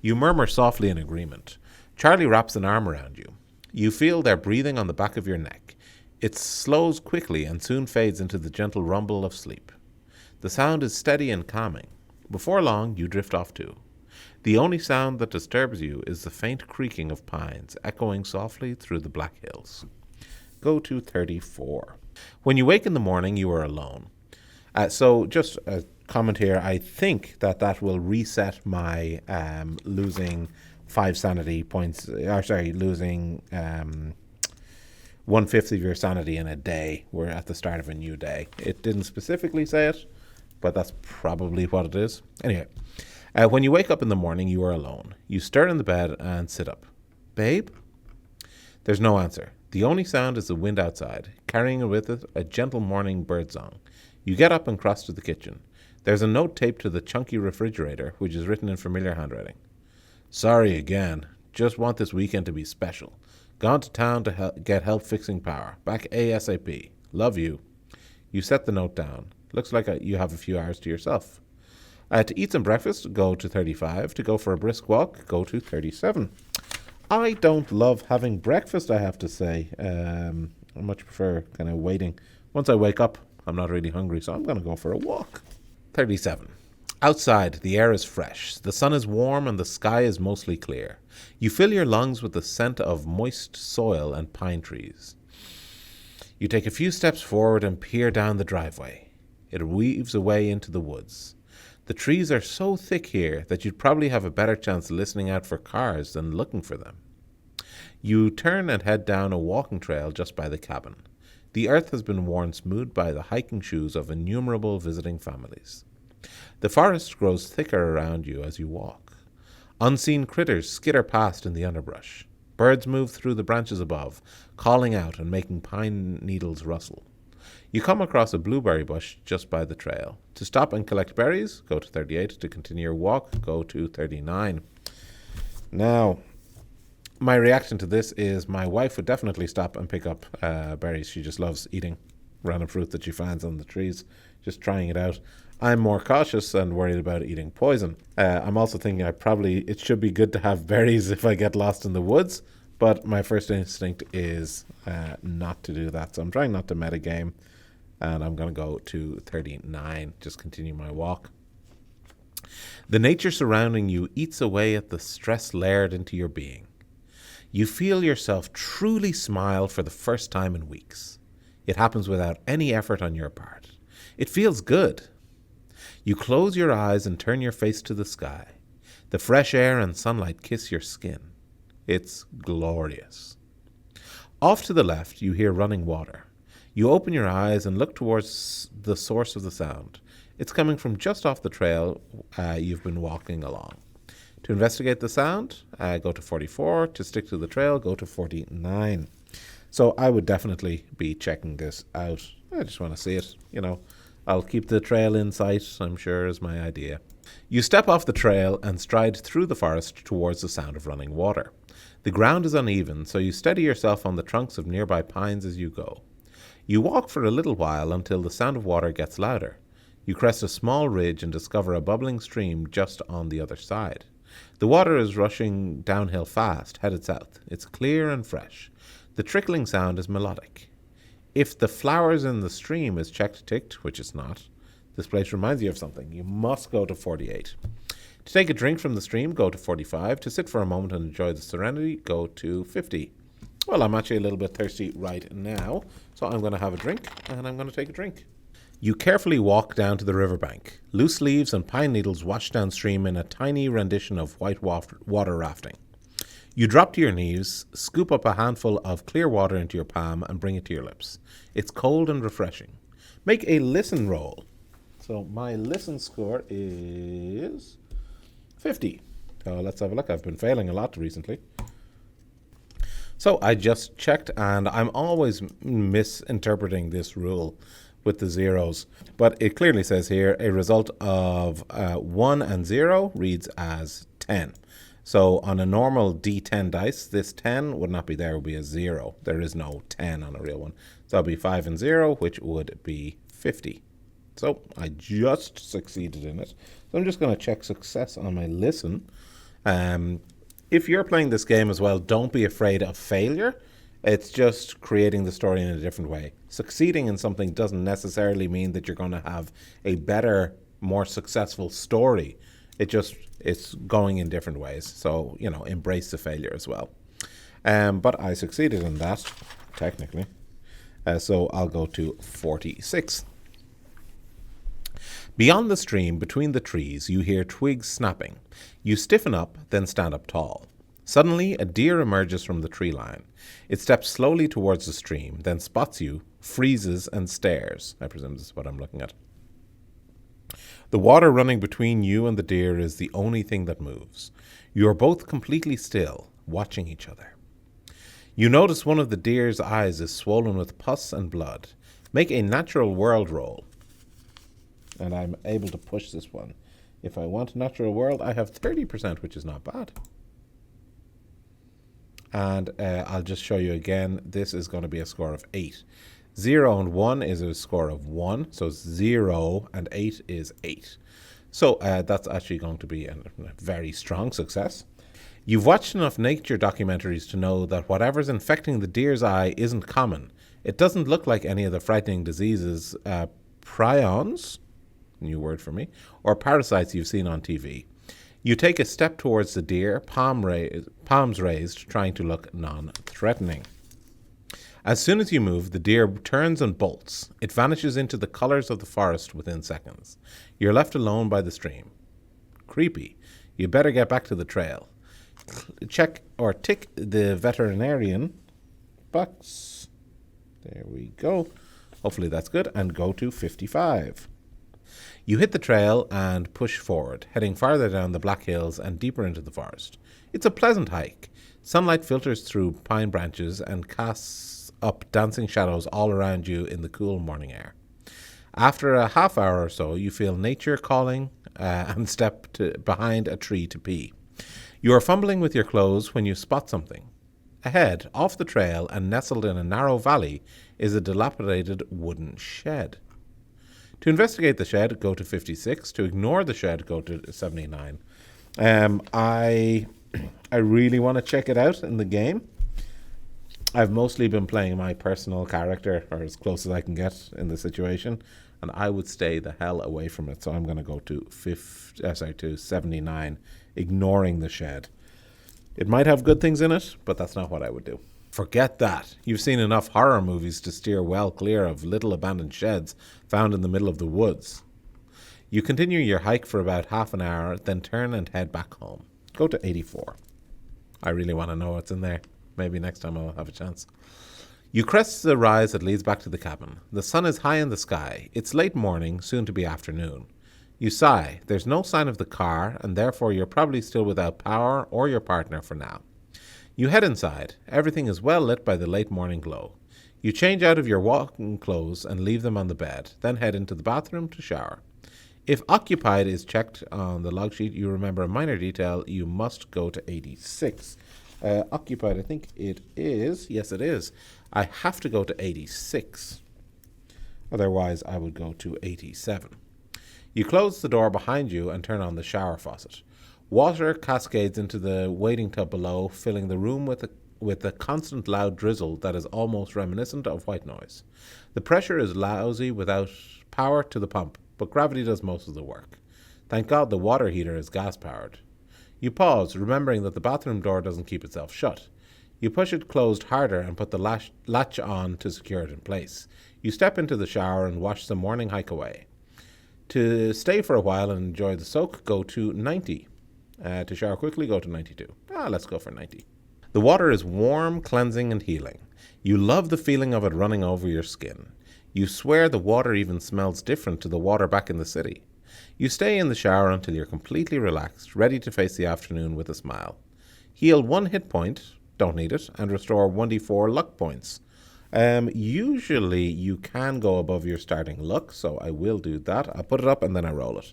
You murmur softly in agreement. Charlie wraps an arm around you. You feel their breathing on the back of your neck. It slows quickly and soon fades into the gentle rumble of sleep. The sound is steady and calming. Before long, you drift off too. The only sound that disturbs you is the faint creaking of pines echoing softly through the Black Hills. Go to 34. When you wake in the morning, you are alone. So just a comment here, I think that will reset my losing 5 sanity points, losing 1/5 of your sanity in a day. We're at the start of a new day. It didn't specifically say it, but that's probably what it is. Anyway, when you wake up in the morning, you are alone. You stir in the bed and sit up. Babe? There's no answer. The only sound is the wind outside, carrying with it a gentle morning birdsong. You get up and cross to the kitchen. There's a note taped to the chunky refrigerator, which is written in familiar handwriting. Sorry again. Just want this weekend to be special. Gone to town to get help fixing power. Back ASAP. Love you. You set the note down. Looks like you have a few hours to yourself. To eat some breakfast, go to 35. To go for a brisk walk, go to 37. I don't love having breakfast, I have to say. I much prefer kind of waiting. Once I wake up, I'm not really hungry, so I'm going to go for a walk. 37. Outside, the air is fresh. The sun is warm and the sky is mostly clear. You fill your lungs with the scent of moist soil and pine trees. You take a few steps forward and peer down the driveway. It weaves away into the woods. The trees are so thick here that you'd probably have a better chance listening out for cars than looking for them. You turn and head down a walking trail just by the cabin. The earth has been worn smooth by the hiking shoes of innumerable visiting families. The forest grows thicker around you as you walk. Unseen critters skitter past in the underbrush. Birds move through the branches above, calling out and making pine needles rustle. You come across a blueberry bush just by the trail. To stop and collect berries, go to 38. To continue your walk, go to 39. Now, my reaction to this is my wife would definitely stop and pick up berries. She just loves eating random fruit that she finds on the trees, just trying it out. I'm more cautious and worried about eating poison. I'm also thinking it should be good to have berries if I get lost in the woods, but my first instinct is not to do that. So I'm trying not to metagame, and I'm going to go to 39, just continue my walk. The nature surrounding you eats away at the stress layered into your being. You feel yourself truly smile for the first time in weeks. It happens without any effort on your part. It feels good. You close your eyes and turn your face to the sky. The fresh air and sunlight kiss your skin. It's glorious. Off to the left, you hear running water. You open your eyes and look towards the source of the sound. It's coming from just off the trail you've been walking along. To investigate the sound, go to 44. To stick to the trail, go to 49. So I would definitely be checking this out. I just want to see it, I'll keep the trail in sight, I'm sure, is my idea. You step off the trail and stride through the forest towards the sound of running water. The ground is uneven, so you steady yourself on the trunks of nearby pines as you go. You walk for a little while until the sound of water gets louder. You crest a small ridge and discover a bubbling stream just on the other side. The water is rushing downhill fast, headed south. It's clear and fresh. The trickling sound is melodic. If the flowers in the stream is checked ticked, which it's not, this place reminds you of something. You must go to 48. To take a drink from the stream, go to 45. To sit for a moment and enjoy the serenity, go to 50. Well, I'm actually a little bit thirsty right now, so I'm going to have a drink, and I'm going to take a drink. You carefully walk down to the riverbank. Loose leaves and pine needles wash downstream in a tiny rendition of white water rafting. You drop to your knees, scoop up a handful of clear water into your palm, and bring it to your lips. It's cold and refreshing. Make a listen roll. So my listen score is 50. So let's have a look. I've been failing a lot recently. So I just checked, and I'm always misinterpreting this rule with the zeros. But it clearly says here a result of 1 and 0 reads as 10. So on a normal D10 dice, this 10 would not be there, it would be a 0. There is no 10 on a real one. So that'll be 5 and 0, which would be 50. So I just succeeded in it. So I'm just going to check success on my listen. If you're playing this game as well, don't be afraid of failure. It's just creating the story in a different way. Succeeding in something doesn't necessarily mean that you're going to have a better, more successful story. It's going in different ways. So, embrace the failure as well. But I succeeded in that, technically. So I'll go to 46. Beyond the stream, between the trees, you hear twigs snapping. You stiffen up, then stand up tall. Suddenly, a deer emerges from the tree line. It steps slowly towards the stream, then spots you, freezes, and stares. I presume this is what I'm looking at. The water running between you and the deer is the only thing that moves. You are both completely still, watching each other. You notice one of the deer's eyes is swollen with pus and blood. Make a natural world roll. And I'm able to push this one. If I want natural world, I have 30%, which is not bad. And I'll just show you again. This is going to be a score of 8. 0 and 1 is a score of 1. So 0 and 8 is 8. So that's actually going to be a very strong success. You've watched enough nature documentaries to know that whatever's infecting the deer's eye isn't common. It doesn't look like any of the frightening diseases, prions, new word for me, or parasites you've seen on TV. You take a step towards the deer, palms raised, trying to look non-threatening. As soon as you move, the deer turns and bolts. It vanishes into the colors of the forest within seconds. You're left alone by the stream. Creepy. You better get back to the trail. Check or tick the veterinarian box. There we go. Hopefully that's good. And go to 55. You hit the trail and push forward, heading farther down the Black Hills and deeper into the forest. It's a pleasant hike. Sunlight filters through pine branches and casts up dancing shadows all around you in the cool morning air. After a half hour or so, you feel nature calling and step behind a tree to pee. You are fumbling with your clothes when you spot something. Ahead, off the trail and nestled in a narrow valley, is a dilapidated wooden shed. To investigate the shed, go to 56. To ignore the shed, go to 79. I really want to check it out in the game. I've mostly been playing my personal character, or as close as I can get in the situation, and I would stay the hell away from it. So I'm going to go to 79, ignoring the shed. It might have good things in it, but that's not what I would do. Forget that. You've seen enough horror movies to steer well clear of little abandoned sheds found in the middle of the woods. You continue your hike for about half an hour, then turn and head back home. Go to 84. I really want to know what's in there. Maybe next time I'll have a chance. You crest the rise that leads back to the cabin. The sun is high in the sky. It's late morning, soon to be afternoon. You sigh. There's no sign of the car, and therefore you're probably still without power or your partner for now. You head inside. Everything is well lit by the late morning glow. You change out of your walking clothes and leave them on the bed, then head into the bathroom to shower. If occupied is checked on the log sheet, you remember a minor detail. You must go to 86. Occupied, I think it is. Yes, it is. I have to go to 86. Otherwise, I would go to 87. You close the door behind you and turn on the shower faucet. Water cascades into the waiting tub below, filling the room with with a constant loud drizzle that is almost reminiscent of white noise. The pressure is lousy without power to the pump, but gravity does most of the work. Thank God the water heater is gas-powered. You pause, remembering that the bathroom door doesn't keep itself shut. You push it closed harder and put the latch on to secure it in place. You step into the shower and wash the morning hike away. To stay for a while and enjoy the soak, go to 90. To shower quickly, go to 92. Let's go for 90. The water is warm, cleansing, and healing. You love the feeling of it running over your skin. You swear the water even smells different to the water back in the city. You stay in the shower until you're completely relaxed, ready to face the afternoon with a smile. Heal 1 hit point, don't need it, and restore 1d4 luck points. Usually you can go above your starting luck, so I will do that. I'll put it up and then I roll it.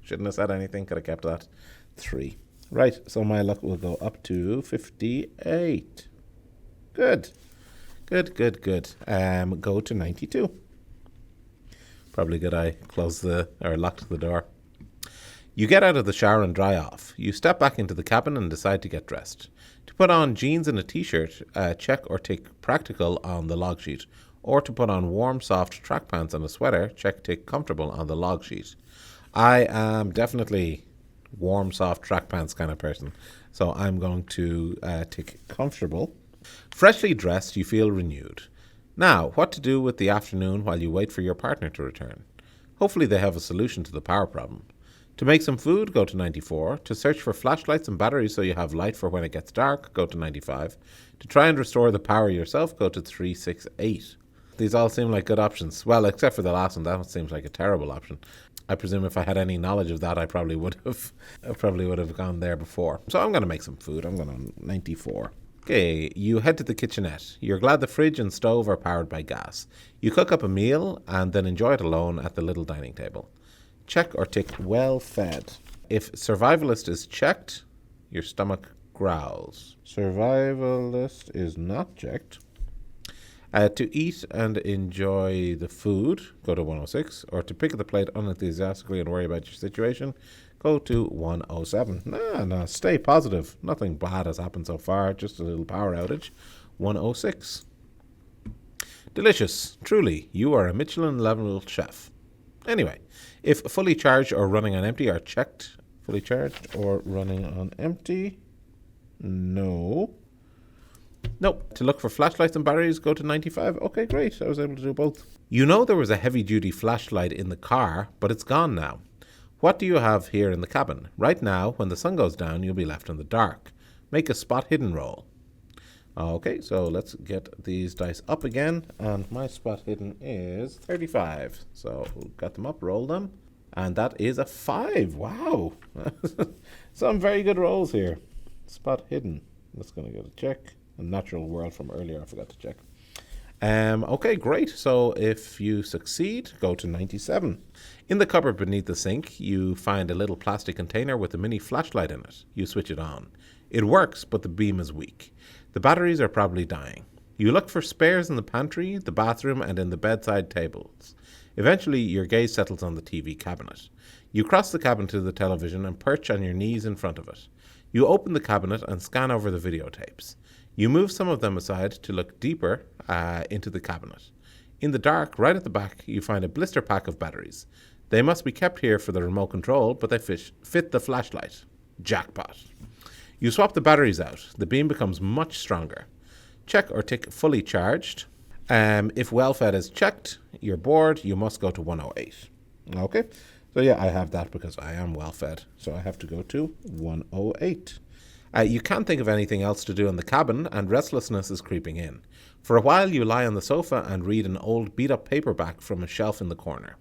Shouldn't have said anything, could have kept that. 3. Right, so my luck will go up to 58. Good. Go to 92. Probably good I locked the door. You get out of the shower and dry off. You step back into the cabin and decide to get dressed. To put on jeans and a t-shirt, check or tick practical on the log sheet. Or to put on warm, soft track pants and a sweater, check tick comfortable on the log sheet. I am definitely warm, soft track pants kind of person. So I'm going to tick comfortable. Freshly dressed, you feel renewed. Now, what to do with the afternoon while you wait for your partner to return? Hopefully they have a solution to the power problem. To make some food, go to 94. To search for flashlights and batteries so you have light for when it gets dark, go to 95. To try and restore the power yourself, go to 368. These all seem like good options. Well, except for the last one, that one seems like a terrible option. I presume if I had any knowledge of that, I probably would have gone there before. So I'm going to make some food. I'm going to 94. Okay, you head to the kitchenette. You're glad the fridge and stove are powered by gas. You cook up a meal and then enjoy it alone at the little dining table. Check or tick well fed. If survivalist is checked, your stomach growls. Survivalist is not checked. To eat and enjoy the food, go to 106. Or to pick up the plate unenthusiastically and worry about your situation, go to 107. No, stay positive. Nothing bad has happened so far, just a little power outage. 106. Delicious. Truly, you are a Michelin-level chef. Anyway, if fully charged or running on empty are checked. Fully charged or running on empty? No. Nope. To look for flashlights and batteries, go to 95. Okay, great. I was able to do both. You know there was a heavy-duty flashlight in the car, but it's gone now. What do you have here in the cabin? Right now, when the sun goes down, you'll be left in the dark. Make a spot hidden roll. Okay, so let's get these dice up again. And my spot hidden is 35. So we've got them up, roll them. And that is a 5. Wow. Some very good rolls here. Spot hidden. That's going to get a check. A natural world from earlier, I forgot to check. Okay, great. So if you succeed, go to 97. In the cupboard beneath the sink, you find a little plastic container with a mini flashlight in it. You switch it on. It works, but the beam is weak. The batteries are probably dying. You look for spares in the pantry, the bathroom, and in the bedside tables. Eventually, your gaze settles on the TV cabinet. You cross the cabin to the television and perch on your knees in front of it. You open the cabinet and scan over the videotapes. You move some of them aside to look deeper into the cabinet. In the dark, right at the back, you find a blister pack of batteries. They must be kept here for the remote control, but they fit the flashlight. Jackpot. You swap the batteries out. The beam becomes much stronger. Check or tick fully charged. If well-fed is checked, you're bored, you must go to 108. Okay, so yeah, I have that because I am well-fed. So I have to go to 108. You can't think of anything else to do in the cabin, and restlessness is creeping in. For a while, you lie on the sofa and read an old beat-up paperback from a shelf in the corner.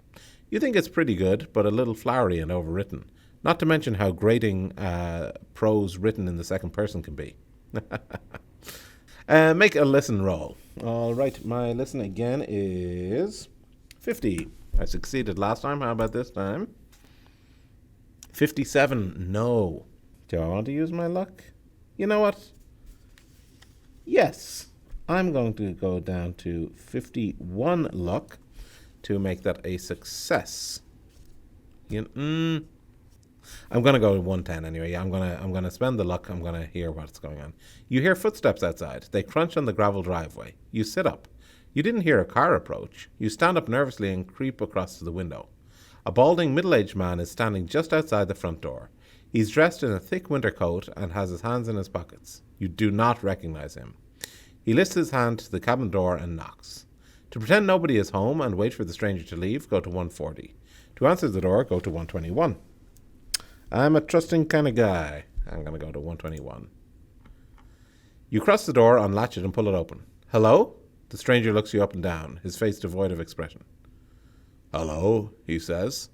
You think it's pretty good, but a little flowery and overwritten. Not to mention how grating prose written in the second person can be. Make a listen roll. All right, my listen again is 50. I succeeded last time. How about this time? 57. No. Do I want to use my luck? You know what? Yes. I'm going to go down to 51 luck to make that a success. I'm gonna go 110 anyway. I'm gonna spend the luck. I'm gonna hear what's going on. You hear footsteps outside. They crunch on the gravel driveway. You sit up. You didn't hear a car approach. You stand up nervously and creep across to the window. A balding middle-aged man is standing just outside the front door. He's dressed in a thick winter coat and has his hands in his pockets. You do not recognize him. He lifts his hand to the cabin door and knocks. To pretend nobody is home and wait for the stranger to leave, go to 140. To answer the door, go to 121. I'm a trusting kind of guy. I'm going to go to 121. You cross the door, unlatch it, and pull it open. Hello? The stranger looks you up and down, his face devoid of expression. Hello, he says.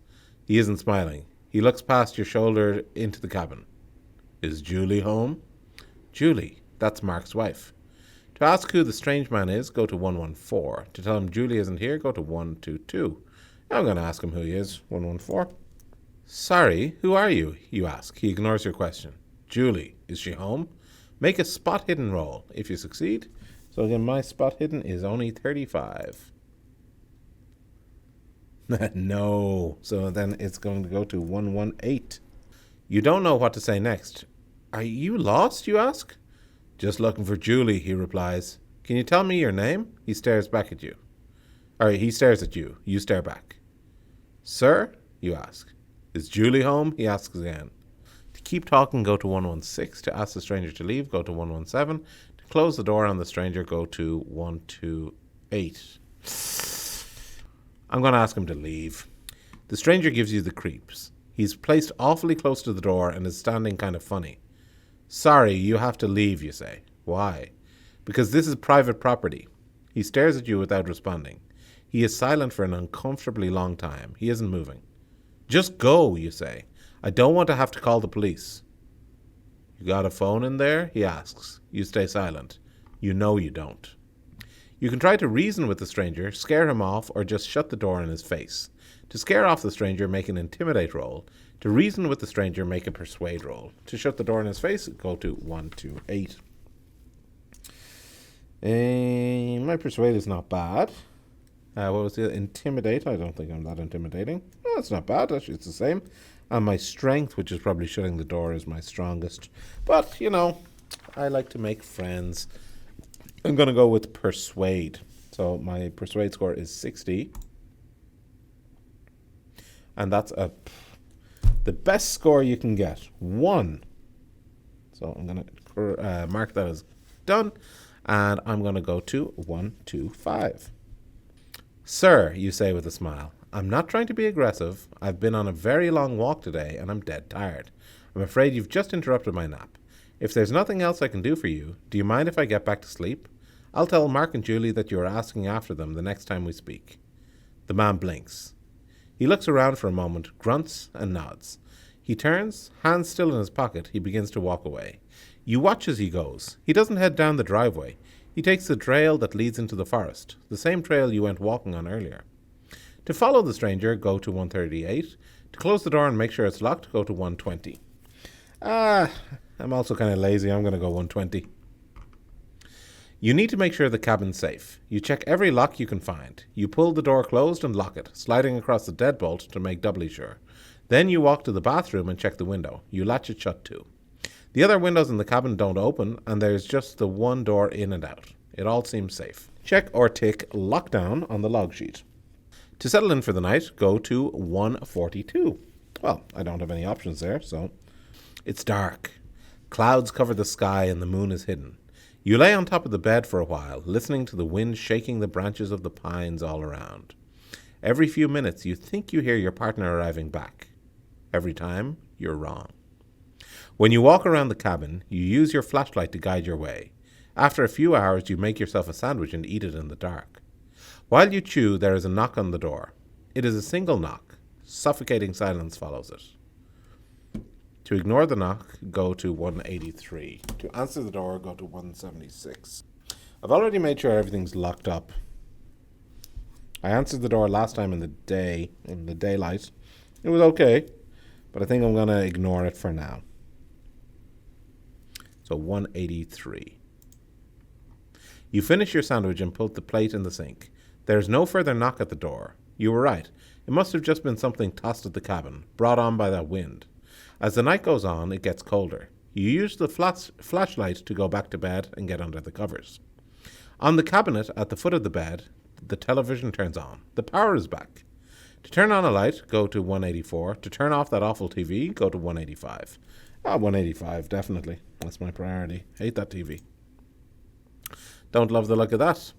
He isn't smiling. He looks past your shoulder into the cabin. Is Julie home? Julie, that's Mark's wife. To ask who the strange man is, go to 114. To tell him Julie isn't here, go to 122. I'm going to ask him who he is, 114. Sorry, who are you? You ask. He ignores your question. Julie, is she home? Make a spot hidden roll. If you succeed, so again, my spot hidden is only 35. No, so then it's going to go to 118. You don't know what to say next. Are you lost, you ask? Just looking for Julie, he replies. Can you tell me your name? He stares back at you. He stares at you. You stare back. Sir, you ask. Is Julie home? He asks again. To keep talking, go to 116. To ask the stranger to leave, go to 117. To close the door on the stranger, go to 128. I'm going to ask him to leave. The stranger gives you the creeps. He's placed awfully close to the door and is standing kind of funny. Sorry, you have to leave, you say. Why? Because this is private property. He stares at you without responding. He is silent for an uncomfortably long time. He isn't moving. Just go, you say. I don't want to have to call the police. You got a phone in there? He asks. You stay silent. You know you don't. You can try to reason with the stranger, scare him off, or just shut the door in his face. To scare off the stranger, make an intimidate roll. To reason with the stranger, make a persuade roll. To shut the door in his face, go to 128. My persuade is not bad. What was the intimidate? I don't think I'm that intimidating. Oh, it's not bad. Actually, it's the same. And my strength, which is probably shutting the door, is my strongest. But, I like to make friends. I'm going to go with persuade. So my persuade score is 60. And that's the best score you can get. 1. So I'm going to mark that as done. And I'm going to go to 125. Sir, you say with a smile, I'm not trying to be aggressive. I've been on a very long walk today and I'm dead tired. I'm afraid you've just interrupted my nap. If there's nothing else I can do for you, do you mind if I get back to sleep? I'll tell Mark and Julie that you are asking after them the next time we speak. The man blinks. He looks around for a moment, grunts and nods. He turns, hands still in his pocket, he begins to walk away. You watch as he goes. He doesn't head down the driveway. He takes the trail that leads into the forest, the same trail you went walking on earlier. To follow the stranger, go to 138. To close the door and make sure it's locked, go to 120. I'm also kind of lazy. I'm going to go 120. You need to make sure the cabin's safe. You check every lock you can find. You pull the door closed and lock it, sliding across the deadbolt to make doubly sure. Then you walk to the bathroom and check the window. You latch it shut too. The other windows in the cabin don't open, and there's just the one door in and out. It all seems safe. Check or tick lockdown on the log sheet. To settle in for the night, go to 142. Well, I don't have any options there, so... It's dark. Clouds cover the sky and the moon is hidden. You lay on top of the bed for a while, listening to the wind shaking the branches of the pines all around. Every few minutes, you think you hear your partner arriving back. Every time, you're wrong. When you walk around the cabin, you use your flashlight to guide your way. After a few hours, you make yourself a sandwich and eat it in the dark. While you chew, there is a knock on the door. It is a single knock. Suffocating silence follows it. To ignore the knock, go to 183. To answer the door, go to 176. I've already made sure everything's locked up. I answered the door last time in the daylight. It was okay, but I think I'm going to ignore it for now. So 183. You finish your sandwich and put the plate in the sink. There is no further knock at the door. You were right. It must have just been something tossed at the cabin, brought on by that wind. As the night goes on, it gets colder. You use the flashlight to go back to bed and get under the covers. On the cabinet at the foot of the bed, the television turns on. The power is back. To turn on a light, go to 184. To turn off that awful TV, go to 185. 185, definitely. That's my priority. Hate that TV. Don't love the look of that.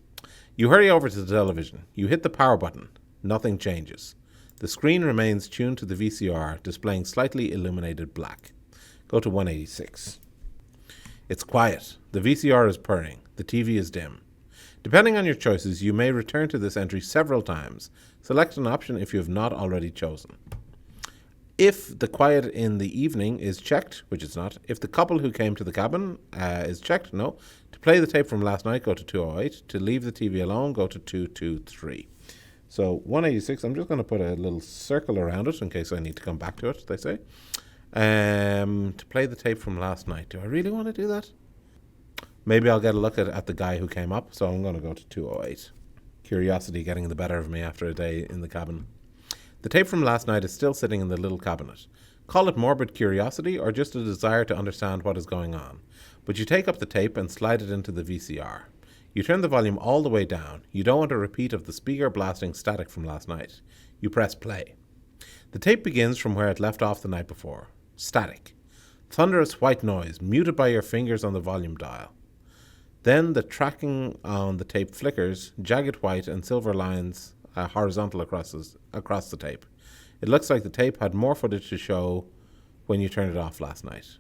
You hurry over to the television. You hit the power button. Nothing changes. The screen remains tuned to the VCR, displaying slightly illuminated black. Go to 186. It's quiet. The VCR is purring. The TV is dim. Depending on your choices, you may return to this entry several times. Select an option if you have not already chosen. If the quiet in the evening is checked, which it's not. If the couple who came to the cabin is checked, no. To play the tape from last night, go to 208. To leave the TV alone, go to 223. So 186, I'm just going to put a little circle around it in case I need to come back to it, they say. To play the tape from last night. Do I really want to do that? Maybe I'll get a look at the guy who came up, so I'm going to go to 208. Curiosity getting the better of me after a day in the cabin. The tape from last night is still sitting in the little cabinet. Call it morbid curiosity or just a desire to understand what is going on. But you take up the tape and slide it into the VCR. You turn the volume all the way down. You don't want a repeat of the speaker blasting static from last night. You press play. The tape begins from where it left off the night before. Static. Thunderous white noise, muted by your fingers on the volume dial. Then the tracking on the tape flickers, jagged white and silver lines horizontal across the tape. It looks like the tape had more footage to show when you turned it off last night.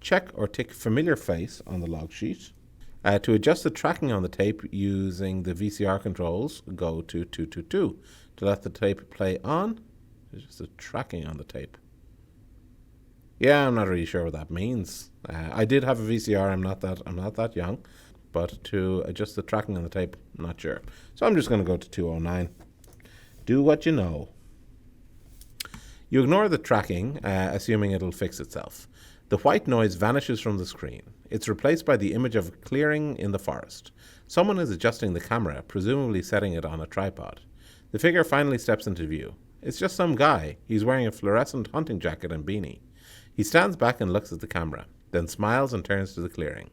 Check or tick familiar face on the log sheet. To adjust the tracking on the tape using the VCR controls, go to 222. To let the tape play on, there's just the tracking on the tape. Yeah, I'm not really sure what that means. I did have a VCR. I'm not that young, but to adjust the tracking on the tape, I'm not sure. So I'm just going to go to 209. Do what you know. You ignore the tracking, assuming it'll fix itself. The white noise vanishes from the screen. It's replaced by the image of a clearing in the forest. Someone is adjusting the camera, presumably setting it on a tripod. The figure finally steps into view. It's just some guy. He's wearing a fluorescent hunting jacket and beanie. He stands back and looks at the camera, then smiles and turns to the clearing.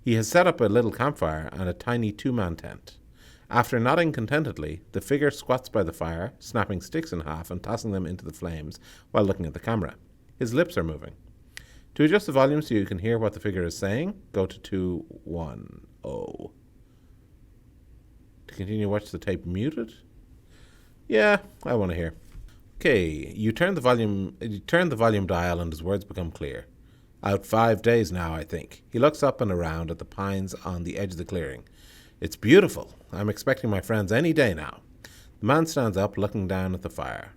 He has set up a little campfire and a tiny two-man tent. After nodding contentedly, the figure squats by the fire, snapping sticks in half and tossing them into the flames while looking at the camera. His lips are moving. To adjust the volume so you can hear what the figure is saying, go to 210. To continue, watch the tape muted? Yeah, I want to hear. Okay, you turn the volume dial and his words become clear. Out 5 days now, I think. He looks up and around at the pines on the edge of the clearing. It's beautiful. I'm expecting my friends any day now. The man stands up, looking down at the fire.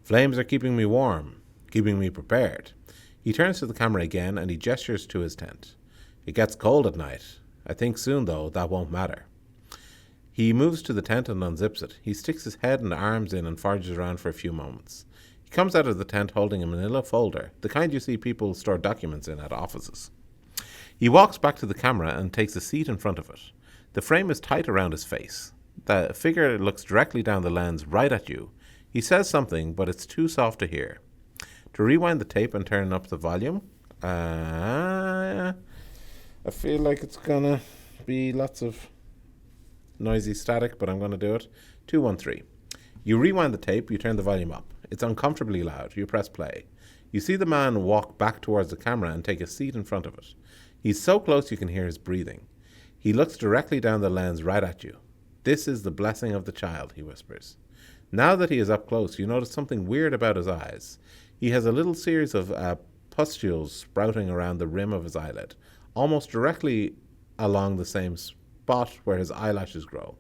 Flames are keeping me warm, keeping me prepared. He turns to the camera again and he gestures to his tent. It gets cold at night. I think soon, though, that won't matter. He moves to the tent and unzips it. He sticks his head and arms in and forges around for a few moments. He comes out of the tent holding a manila folder, the kind you see people store documents in at offices. He walks back to the camera and takes a seat in front of it. The frame is tight around his face. The figure looks directly down the lens right at you. He says something, but it's too soft to hear. To rewind the tape and turn up the volume, I feel like it's gonna be lots of noisy static, but I'm going to do it. 213. You rewind the tape, you turn the volume up. It's uncomfortably loud. You press play. You see the man walk back towards the camera and take a seat in front of it. He's so close you can hear his breathing. He looks directly down the lens right at you. This is the blessing of the child, he whispers. Now that he is up close, you notice something weird about his eyes. He has a little series of pustules sprouting around the rim of his eyelid, almost directly along the same spot where his eyelashes grow.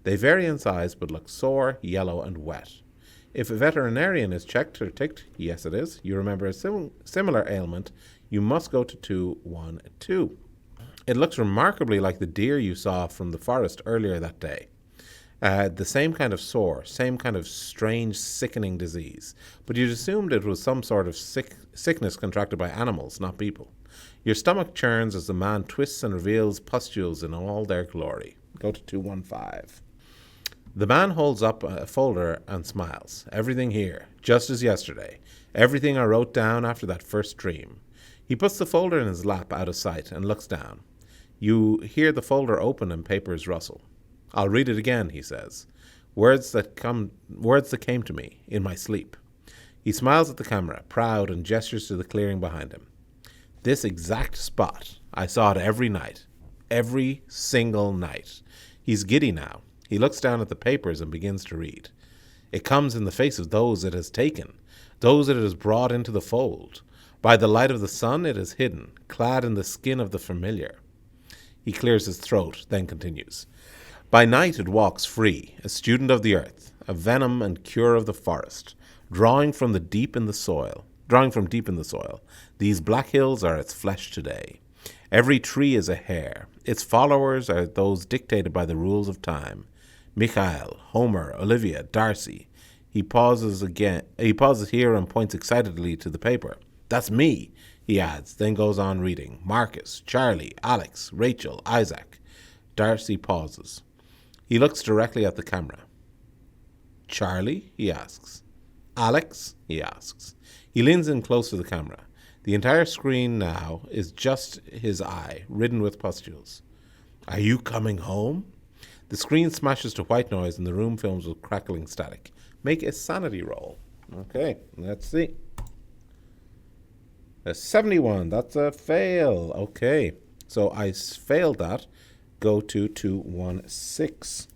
They vary in size but look sore, yellow, and wet. If a veterinarian is checked or ticked, yes it is, you remember a similar ailment, you must go to 212. It looks remarkably like the deer you saw from the forest earlier that day. The same kind of sore, same kind of strange, sickening disease. But you'd assumed it was some sort of sickness contracted by animals, not people. Your stomach churns as the man twists and reveals pustules in all their glory. Go to 215. The man holds up a folder and smiles. Everything here, just as yesterday. Everything I wrote down after that first dream. He puts the folder in his lap out of sight and looks down. You hear the folder open and papers rustle. I'll read it again, he says. Words that came to me in my sleep. He smiles at the camera, proud, and gestures to the clearing behind him. This exact spot, I saw it every night. Every single night. He's giddy now. He looks down at the papers and begins to read. It comes in the face of those it has taken, those it has brought into the fold. By the light of the sun it is hidden, clad in the skin of the familiar. He clears his throat, then continues. By night it walks free, a student of the earth, a venom and cure of the forest, drawing from deep in the soil. These black hills are its flesh today. Every tree is a hair. Its followers are those dictated by the rules of time. Michael, Homer, Olivia, Darcy. He pauses here and points excitedly to the paper. That's me, he adds, then goes on reading. Marcus, Charlie, Alex, Rachel, Isaac. Darcy pauses. He looks directly at the camera. Charlie? He asks. Alex? He asks. He leans in close to the camera. The entire screen now is just his eye, ridden with pustules. Are you coming home? The screen smashes to white noise and the room fills with crackling static. Make a sanity roll. Okay, let's see. A 71, that's a fail. Okay, so I failed that. Go to 216.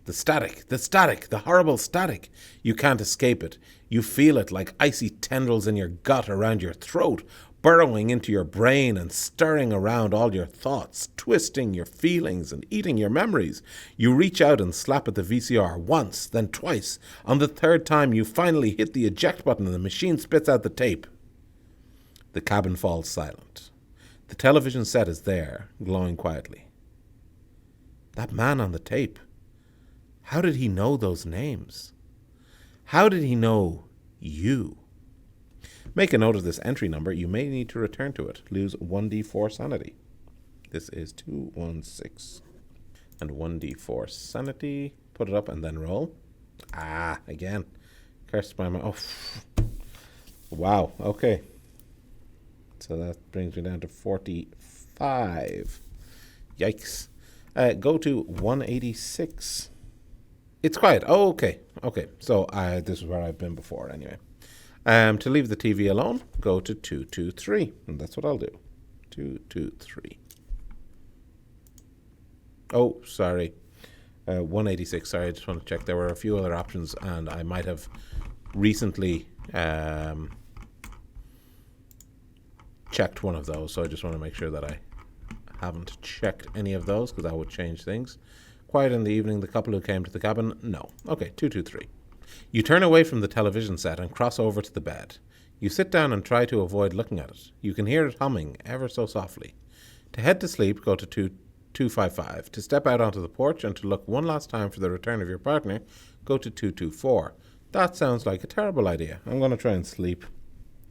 The static, the horrible static. You can't escape it. You feel it like icy tendrils in your gut around your throat, burrowing into your brain and stirring around all your thoughts, twisting your feelings and eating your memories. You reach out and slap at the VCR once, then twice. On the third time, you finally hit the eject button and the machine spits out the tape. The cabin falls silent. The television set is there, glowing quietly. That man on the tape. How did he know those names? How did he know you? Make a note of this entry number. You may need to return to it. Lose 1d4 sanity. This is 216. And 1d4 sanity. Put it up and then roll. Again. Cursed by my... Oh. Wow. Okay. So that brings me down to 45. Yikes. Go to 186. It's quiet. Oh, okay. Okay. So this is where I've been before anyway. To leave the TV alone, go to 223. And that's what I'll do. 223. Oh, sorry. 186. Sorry, I just want to check. There were a few other options, and I might have recently checked one of those. So I just want to make sure that I haven't checked any of those, because that would change things. Quiet in the evening, the couple who came to the cabin? No. Okay, 223. You turn away from the television set and cross over to the bed. You sit down and try to avoid looking at it. You can hear it humming ever so softly. To head to sleep, go to 255. To step out onto the porch and to look one last time for the return of your partner, go to 224. That sounds like a terrible idea. I'm going to try and sleep,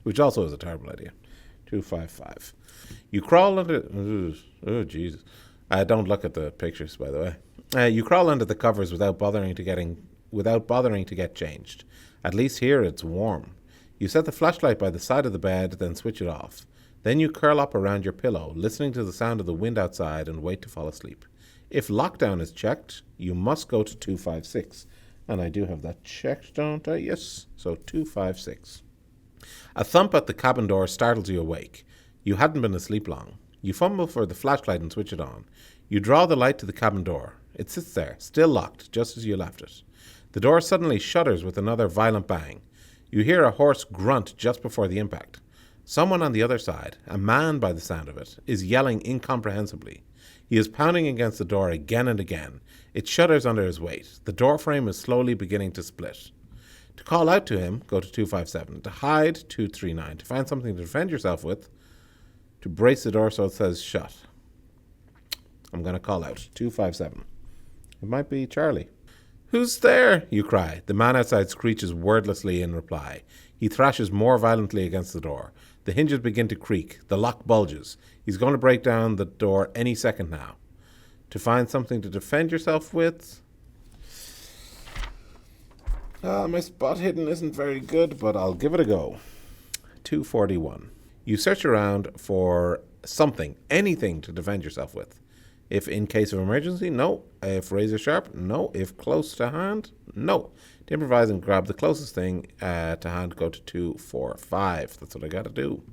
which also is a terrible idea. 255. You crawl under... Oh, Jesus. Don't look at the pictures, by the way. You crawl under the covers without bothering to get changed. At least here it's warm. You set the flashlight by the side of the bed, then switch it off. Then you curl up around your pillow, listening to the sound of the wind outside, and wait to fall asleep. If lockdown is checked, you must go to 256. And I do have that checked, don't I? Yes. So 256. A thump at the cabin door startles you awake. You hadn't been asleep long. You fumble for the flashlight and switch it on. You draw the light to the cabin door. It sits there, still locked, just as you left it. The door suddenly shudders with another violent bang. You hear a hoarse grunt just before the impact. Someone on the other side, a man by the sound of it, is yelling incomprehensibly. He is pounding against the door again and again. It shudders under his weight. The door frame is slowly beginning to split. To call out to him, go to 257. To hide, 239. To find something to defend yourself with, to brace the door so it says shut. I'm going to call out, 257. It might be Charlie. Who's there? You cry. The man outside screeches wordlessly in reply. He thrashes more violently against the door. The hinges begin to creak. The lock bulges. He's going to break down the door any second now. To find something to defend yourself with? My spot hidden isn't very good, but I'll give it a go. 241. You search around for something, anything to defend yourself with. If in case of emergency, no. If razor sharp, no. If close to hand, no. To improvise and grab the closest thing to hand, go to 245. That's what I got to do.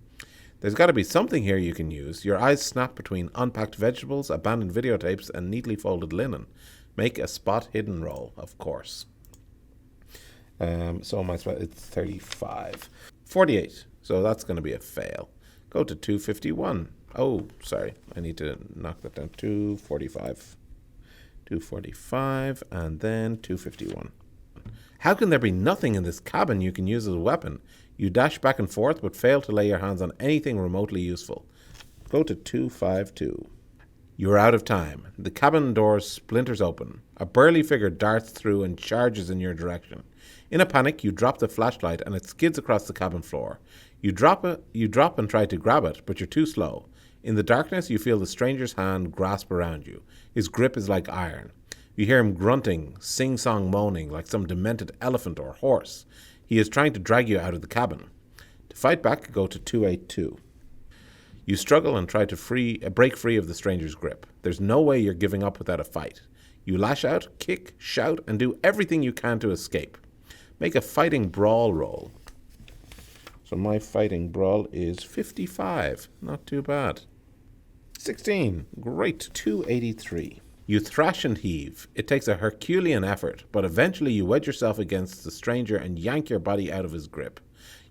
There's got to be something here you can use. Your eyes snap between unpacked vegetables, abandoned videotapes, and neatly folded linen. Make a spot hidden roll, of course. So my spot, it's 35. 48. So that's going to be a fail. Go to 251. Oh, sorry. I need to knock that down. 245. 245 and then 251. How can there be nothing in this cabin you can use as a weapon? You dash back and forth but fail to lay your hands on anything remotely useful. Go to 252. You are out of time. The cabin door splinters open. A burly figure darts through and charges in your direction. In a panic, you drop the flashlight and it skids across the cabin floor. You drop and try to grab it, but you're too slow. In the darkness, you feel the stranger's hand grasp around you. His grip is like iron. You hear him grunting, sing-song moaning like some demented elephant or horse. He is trying to drag you out of the cabin. To fight back, go to 282. You struggle and try to break free of the stranger's grip. There's no way you're giving up without a fight. You lash out, kick, shout, and do everything you can to escape. Make a fighting brawl roll. So my fighting brawl is 55. Not too bad. 16. Great. 283. You thrash and heave. It takes a Herculean effort, but eventually you wedge yourself against the stranger and yank your body out of his grip.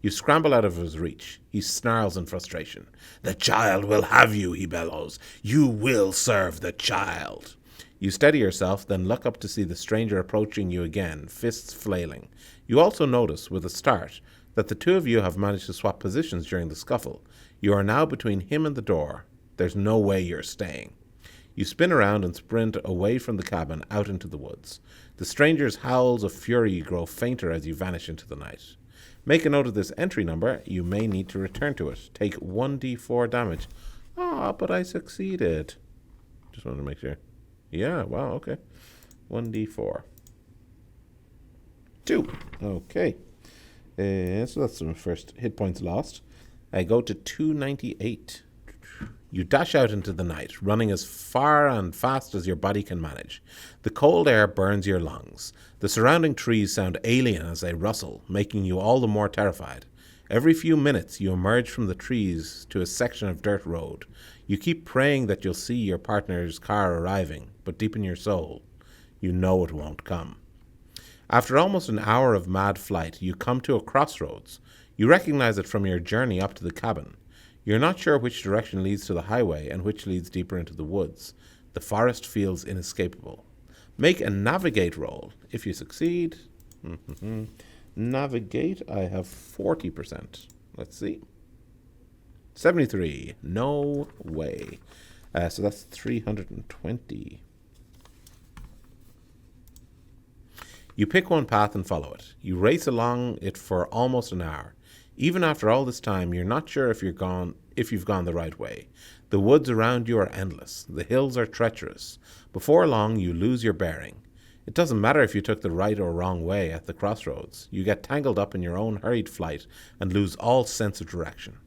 You scramble out of his reach. He snarls in frustration. "The child will have you," he bellows. "You will serve the child." You steady yourself, then look up to see the stranger approaching you again, fists flailing. You also notice, with a start, that the two of you have managed to swap positions during the scuffle. You are now between him and the door. There's no way you're staying. You spin around and sprint away from the cabin out into the woods. The stranger's howls of fury grow fainter as you vanish into the night. Make a note of this entry number. You may need to return to it. Take 1d4 damage. But I succeeded. Just wanted to make sure. Yeah, wow, okay. 1d4. 2. Okay. So that's my first hit points lost. I go to 298. You dash out into the night, running as far and fast as your body can manage. The cold air burns your lungs. The surrounding trees sound alien as they rustle, making you all the more terrified. Every few minutes, you emerge from the trees to a section of dirt road. You keep praying that you'll see your partner's car arriving, but deep in your soul, you know it won't come. After almost an hour of mad flight, you come to a crossroads. You recognize it from your journey up to the cabin. You're not sure which direction leads to the highway and which leads deeper into the woods. The forest feels inescapable. Make a navigate roll. If you succeed, navigate, I have 40%. Let's see. 73. No way. So that's 320. You pick one path and follow it. You race along it for almost an hour. Even after all this time, you're not sure if you've gone the right way. The woods around you are endless. The hills are treacherous. Before long, you lose your bearing. It doesn't matter if you took the right or wrong way at the crossroads. You get tangled up in your own hurried flight and lose all sense of direction.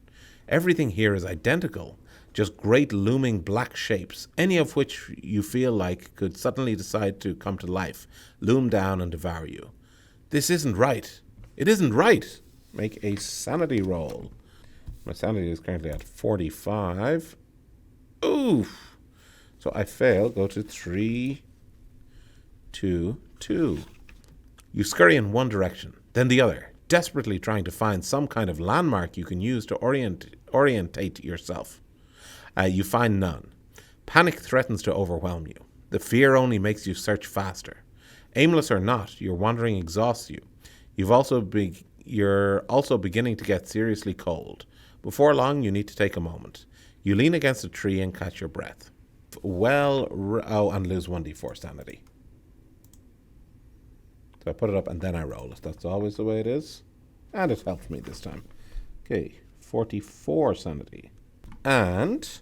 Everything here is identical, just great looming black shapes, any of which you feel like could suddenly decide to come to life, loom down and devour you. This isn't right. It isn't right. Make a sanity roll. My sanity is currently at 45. Oof. So I fail. Go to 3, 2, 2. You scurry in one direction, then the other, desperately trying to find some kind of landmark you can use to orientate yourself. You find none. Panic threatens to overwhelm you. The fear only makes you search faster. Aimless or not, your wandering exhausts you. You're also beginning to get seriously cold. Before long, you need to take a moment. You lean against a tree and catch your breath. And lose 1d4 sanity. So I put it up and then I roll it. That's always the way it is. And it helped me this time. Okay, 44 sanity. And,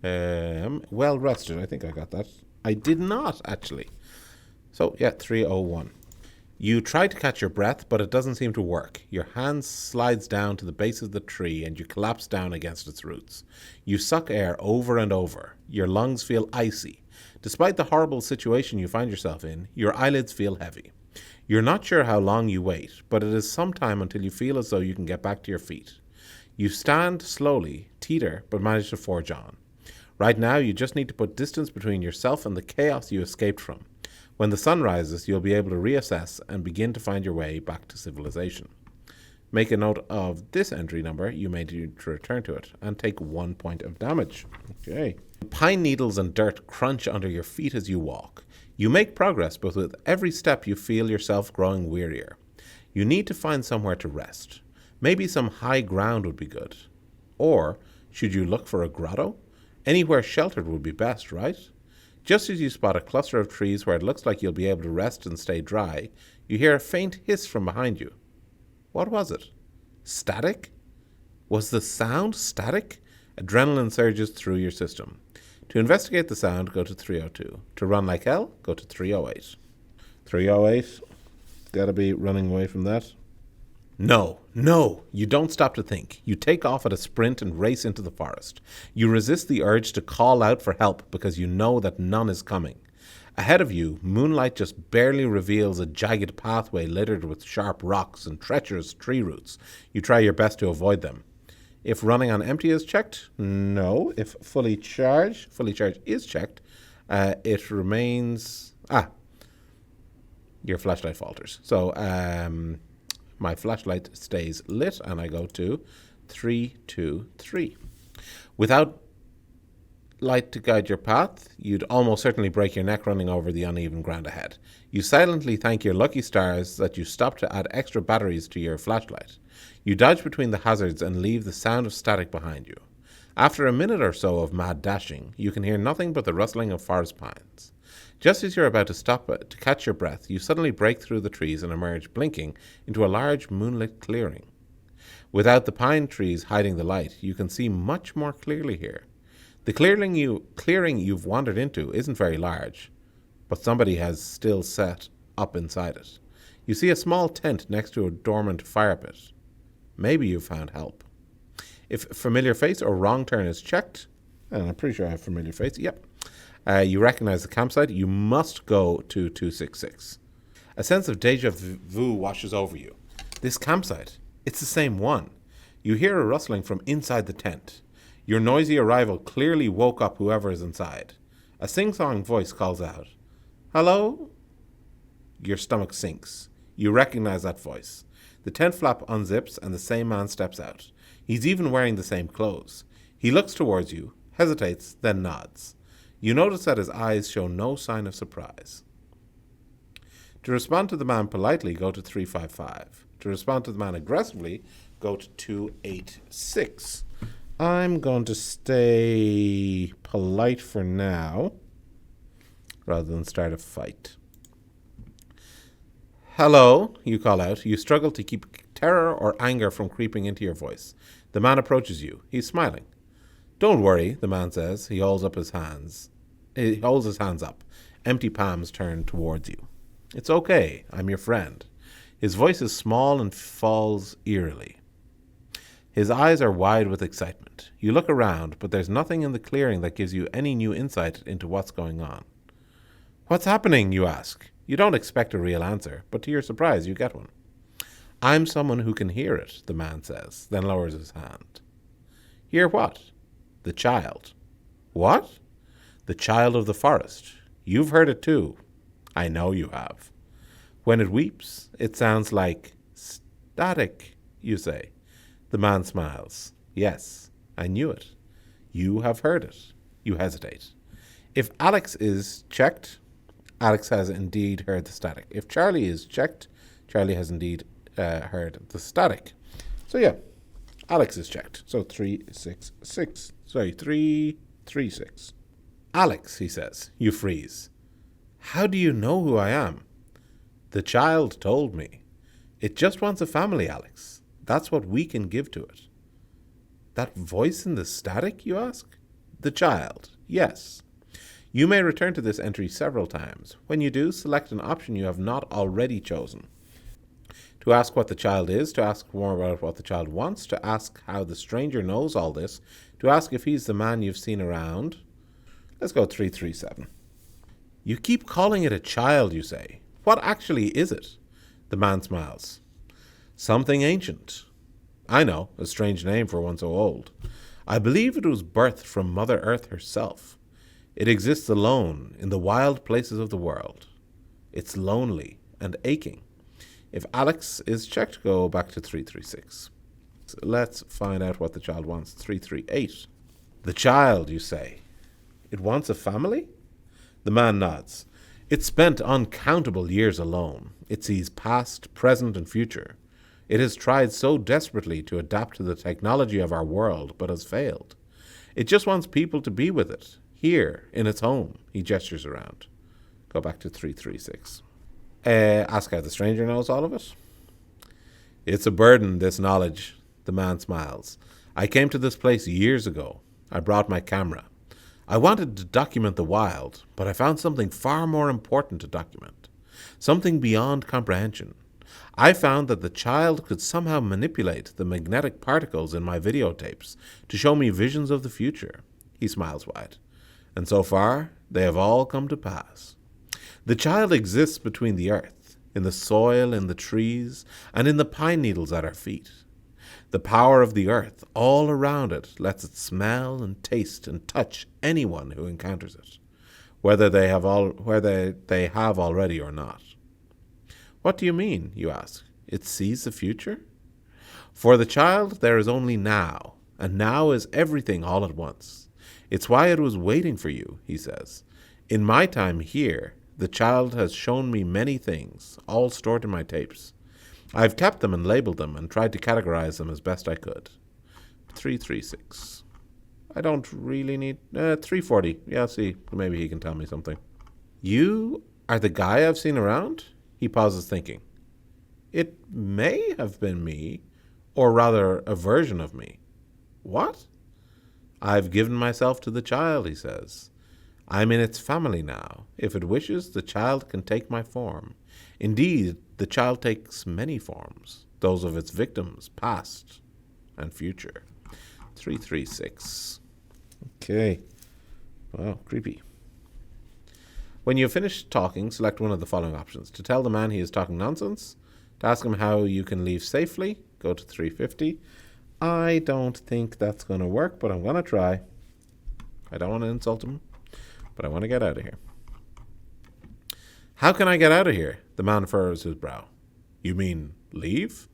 well rested. I think I got that. I did not, actually. So, yeah, 301. You try to catch your breath, but it doesn't seem to work. Your hand slides down to the base of the tree and you collapse down against its roots. You suck air over and over. Your lungs feel icy. Despite the horrible situation you find yourself in, your eyelids feel heavy. You're not sure how long you wait, but it is some time until you feel as though you can get back to your feet. You stand slowly, teeter, but manage to forge on. Right now, you just need to put distance between yourself and the chaos you escaped from. When the sun rises, you'll be able to reassess and begin to find your way back to civilization. Make a note of this entry number. You may need to return to it and take 1 point of damage. Okay. Pine needles and dirt crunch under your feet as you walk. You make progress, but with every step you feel yourself growing wearier. You need to find somewhere to rest. Maybe some high ground would be good. Or should you look for a grotto? Anywhere sheltered would be best, right? Just as you spot a cluster of trees where it looks like you'll be able to rest and stay dry, you hear a faint hiss from behind you. What was it? Static? Was the sound static? Adrenaline surges through your system. To investigate the sound, go to 302. To run like hell, go to 308. 308. Gotta be running away from that. No, you don't stop to think. You take off at a sprint and race into the forest. You resist the urge to call out for help because you know that none is coming. Ahead of you, moonlight just barely reveals a jagged pathway littered with sharp rocks and treacherous tree roots. You try your best to avoid them. If running on empty is checked, no. If fully charged is checked, it remains... your flashlight falters. So, my flashlight stays lit and I go to 323. Without light to guide your path, you'd almost certainly break your neck running over the uneven ground ahead. You silently thank your lucky stars that you stopped to add extra batteries to your flashlight. You dodge between the hazards and leave the sound of static behind you. After a minute or so of mad dashing, you can hear nothing but the rustling of forest pines. Just as you're about to stop to catch your breath, you suddenly break through the trees and emerge, blinking, into a large moonlit clearing. Without the pine trees hiding the light, you can see much more clearly here. The clearing you've wandered into isn't very large, but somebody has still set up inside it. You see a small tent next to a dormant fire pit. Maybe you've found help. If familiar face or wrong turn is checked, and I'm pretty sure I have familiar face, yep. You recognize the campsite, you must go to 266. A sense of deja vu washes over you. This campsite, it's the same one. You hear a rustling from inside the tent. Your noisy arrival clearly woke up whoever is inside. A sing-song voice calls out, "Hello?" Your stomach sinks. You recognize that voice. The tent flap unzips and the same man steps out. He's even wearing the same clothes. He looks towards you, hesitates, then nods. You notice that his eyes show no sign of surprise. To respond to the man politely, go to 355. To respond to the man aggressively, go to 286. I'm going to stay polite for now, rather than start a fight. "Hello," you call out. You struggle to keep terror or anger from creeping into your voice. The man approaches you. He's smiling. "Don't worry," the man says. He holds his hands up. Empty palms turned towards you. "It's okay. I'm your friend." His voice is small and falls eerily. His eyes are wide with excitement. You look around, but there's nothing in the clearing that gives you any new insight into what's going on. "What's happening?" you ask. You don't expect a real answer, but to your surprise, you get one. "I'm someone who can hear it," the man says, then lowers his hand. "Hear what?" "The child." "What?" "The child of the forest. You've heard it too." "I know you have." "When it weeps, it sounds like static," you say. The man smiles. "Yes, I knew it. You have heard it." You hesitate. If Alex is checked, Alex has indeed heard the static. If Charlie is checked, Charlie has indeed heard the static. So yeah, Alex is checked. So 366. Sorry, 336. "Alex," he says. You freeze. "How do you know who I am?" "The child told me. It just wants a family, Alex. That's what we can give to it." "That voice in the static," you ask? "The child, yes." You may return to this entry several times. When you do, select an option you have not already chosen. To ask what the child is, to ask more about what the child wants, to ask how the stranger knows all this, to ask if he's the man you've seen around. Let's go 337. You keep calling it a child, you say. What actually is it? The man smiles. Something ancient. I know, a strange name for one so old. I believe it was birthed from Mother Earth herself. It exists alone in the wild places of the world. It's lonely and aching. If Alex is checked, go back to 336. So let's find out what the child wants. 338. The child, you say. It wants a family? The man nods. It spent uncountable years alone. It sees past, present, and future. It has tried so desperately to adapt to the technology of our world, but has failed. It just wants people to be with it, here, in its home. He gestures around. Go back to 336. Ask how the stranger knows all of it. It's a burden, this knowledge. The man smiles. I came to this place years ago. I brought my camera. I wanted to document the wild, but I found something far more important to document. Something beyond comprehension. I found that the child could somehow manipulate the magnetic particles in my videotapes to show me visions of the future. He smiles wide. And so far, they have all come to pass. The child exists between the earth, in the soil, in the trees, and in the pine needles at our feet. The power of the earth all around it lets it smell and taste and touch anyone who encounters it, whether they have already or not. What do you mean, you ask? It sees the future? For the child, there is only now, and now is everything all at once. It's why it was waiting for you, he says. In my time here, the child has shown me many things, all stored in my tapes. I've kept them and labeled them and tried to categorize them as best I could. 336. I don't really need... 340. Yeah, see, maybe he can tell me something. You are the guy I've seen around? He pauses, thinking. It may have been me, or rather a version of me. What? I've given myself to the child, he says. I'm in its family now. If it wishes, the child can take my form. Indeed, the child takes many forms, those of its victims, past and future. 336. Okay. Wow, creepy. When you have finished talking, select one of the following options. To tell the man he is talking nonsense, to ask him how you can leave safely, go to 350. I don't think that's going to work, but I'm going to try. I don't want to insult him, but I want to get out of here. How can I get out of here? The man furrows his brow. You mean leave?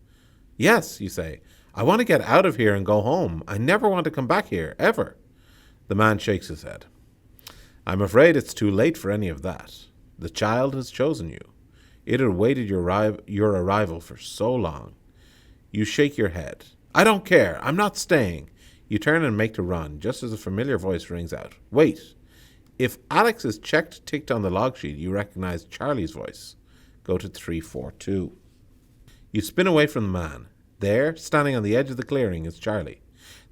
Yes, you say. I want to get out of here and go home. I never want to come back here, ever. The man shakes his head. I'm afraid it's too late for any of that. The child has chosen you. It had waited your arrival for so long. You shake your head. I don't care. I'm not staying. You turn and make to run, just as a familiar voice rings out. Wait. If Alex is ticked on the log sheet, you recognize Charlie's voice. Go to 342. You spin away from the man. There, standing on the edge of the clearing, is Charlie.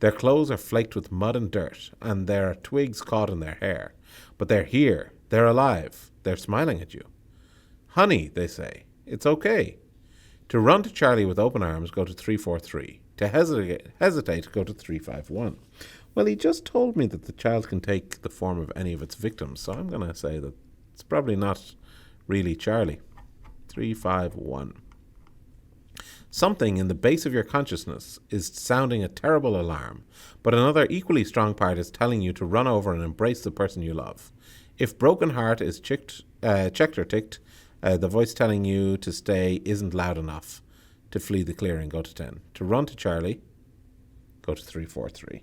Their clothes are flaked with mud and dirt, and there are twigs caught in their hair. But they're here. They're alive. They're smiling at you. Honey, they say, it's okay. To run to Charlie with open arms, go to 343. To hesitate, go to 351. Well, he just told me that the child can take the form of any of its victims, so I'm going to say that it's probably not really Charlie. 351. Something in the base of your consciousness is sounding a terrible alarm, but another equally strong part is telling you to run over and embrace the person you love. If broken heart is checked or ticked, the voice telling you to stay isn't loud enough. To flee the clearing, go to 10. To run to Charlie, go to 343.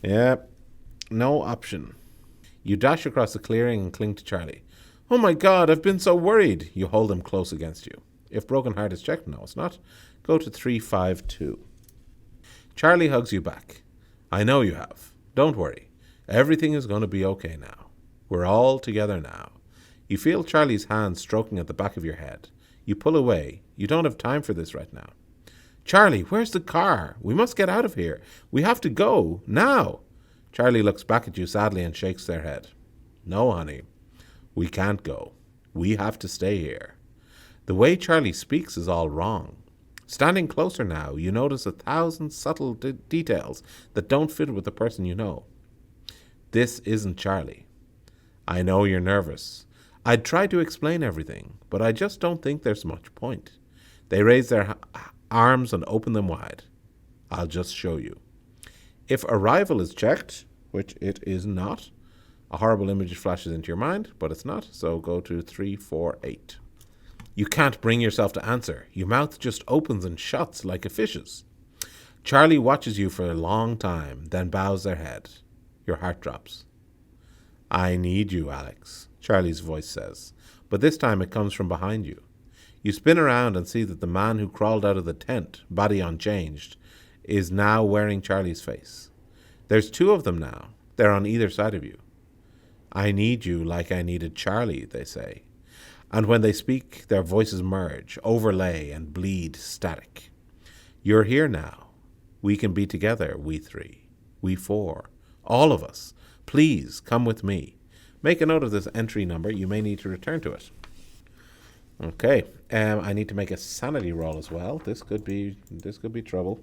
Yeah, no option. You dash across the clearing and cling to Charlie. Oh my God, I've been so worried. You hold him close against you. If broken heart is checked, no, it's not. Go to 352. Charlie hugs you back. I know you have. Don't worry. Everything is going to be okay now. We're all together now. You feel Charlie's hand stroking at the back of your head. You pull away. You don't have time for this right now. Charlie, where's the car? We must get out of here. We have to go. Now. Charlie looks back at you sadly and shakes their head. No, honey, we can't go. We have to stay here. The way Charlie speaks is all wrong. Standing closer now, you notice 1,000 subtle details that don't fit with the person you know. This isn't Charlie. I know you're nervous. I'd try to explain everything, but I just don't think there's much point. They raise their arms and open them wide. I'll just show you. If arrival is checked, which it is not, a horrible image flashes into your mind, but it's not, so go to 348. You can't bring yourself to answer. Your mouth just opens and shuts like a fish's. Charlie watches you for a long time, then bows their head. Your heart drops. I need you, Alex, Charlie's voice says, but this time it comes from behind you. You spin around and see that the man who crawled out of the tent, body unchanged, is now wearing Charlie's face. There's 2 of them now. They're on either side of you. I need you like I needed Charlie, they say. And when they speak, their voices merge, overlay, and bleed static. You're here now. We can be together, we 3, we 4, all of us. Please come with me. Make a note of this entry number. You may need to return to it. Okay, I need to make a sanity roll as well. This could be trouble.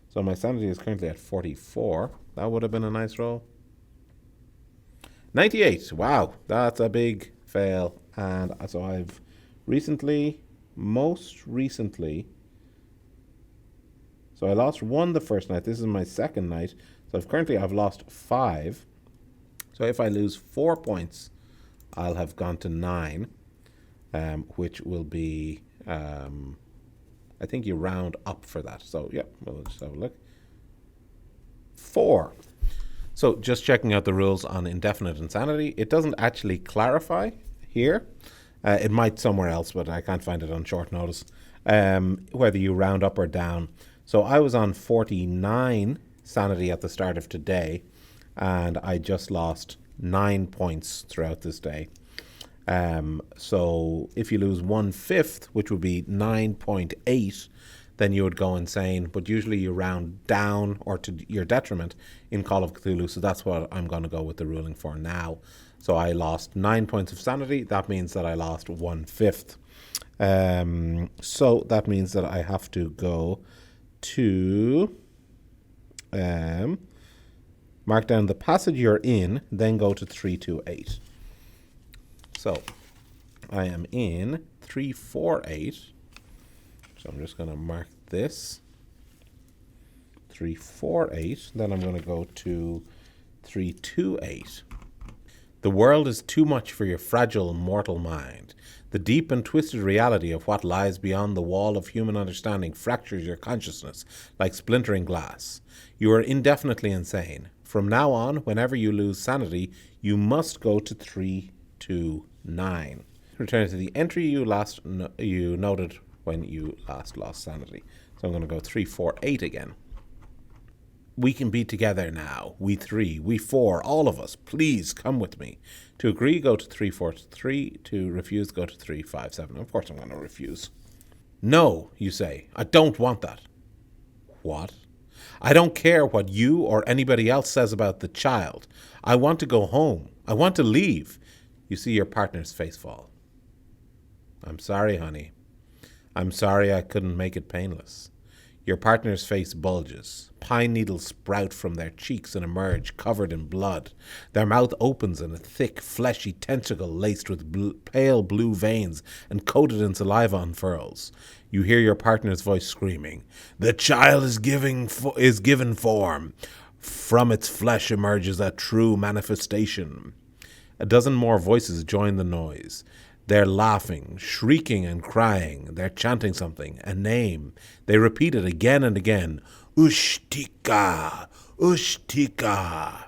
So my sanity is currently at 44. That would have been a nice roll. 98. Wow, that's a big fail. And so I've most recently, so I lost 1 the first night. This is my second night. So I've lost 5. So if I lose 4 points, I'll have gone to 9, which will be, I think you round up for that. So yeah, we'll just have a look. 4. So just checking out the rules on indefinite insanity. It doesn't actually clarify here. It might somewhere else, but I can't find it on short notice, whether you round up or down. So I was on 49 sanity at the start of today, and I just lost 9 points throughout this day. So if you lose 1/5, which would be 9.8, then you would go insane. But usually you round down or to your detriment in Call of Cthulhu. So that's what I'm going to go with the ruling for now. So I lost 9 points of sanity. That means that I lost 1/5. So that means that I have to go to mark down the passage you're in, then go to 328. So I am in 348. So I'm just going to mark this 348. Then I'm going to go to 328. The world is too much for your fragile mortal mind. The deep and twisted reality of what lies beyond the wall of human understanding fractures your consciousness like splintering glass. You are indefinitely insane. From now on, whenever you lose sanity, you must go to 329. Return to the entry you noted when you last lost sanity. So I'm going to go 348 again. We can be together now. We 3, we 4, all of us. Please come with me. To agree, go to 343. To refuse, go to 357. Of course I'm going to refuse. No, you say. I don't want that. What? I don't care what you or anybody else says about the child. I want to go home. I want to leave. You see your partner's face fall. I'm sorry, honey. I'm sorry I couldn't make it painless. Your partner's face bulges. Pine needles sprout from their cheeks and emerge, covered in blood. Their mouth opens and a thick, fleshy tentacle laced with pale blue veins and coated in saliva unfurls. You hear your partner's voice screaming, "The child is given form. From its flesh emerges a true manifestation." A dozen more voices join the noise. They're laughing, shrieking and crying. They're chanting something, a name. They repeat it again and again. Ushtika! Ushtika!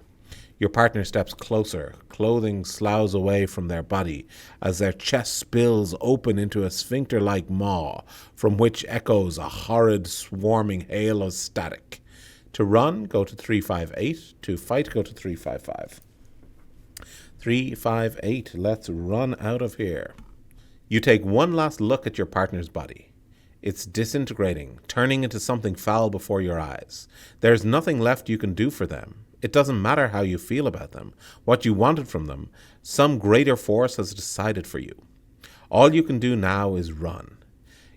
Your partner steps closer. Clothing sloughs away from their body as their chest spills open into a sphincter-like maw, from which echoes a horrid, swarming hail of static. To run, go to 358. To fight, go to 355. 358. Let's run out of here. You take one last look at your partner's body. It's disintegrating, turning into something foul before your eyes. There's nothing left you can do for them. It doesn't matter how you feel about them, what you wanted from them, some greater force has decided for you. All you can do now is run.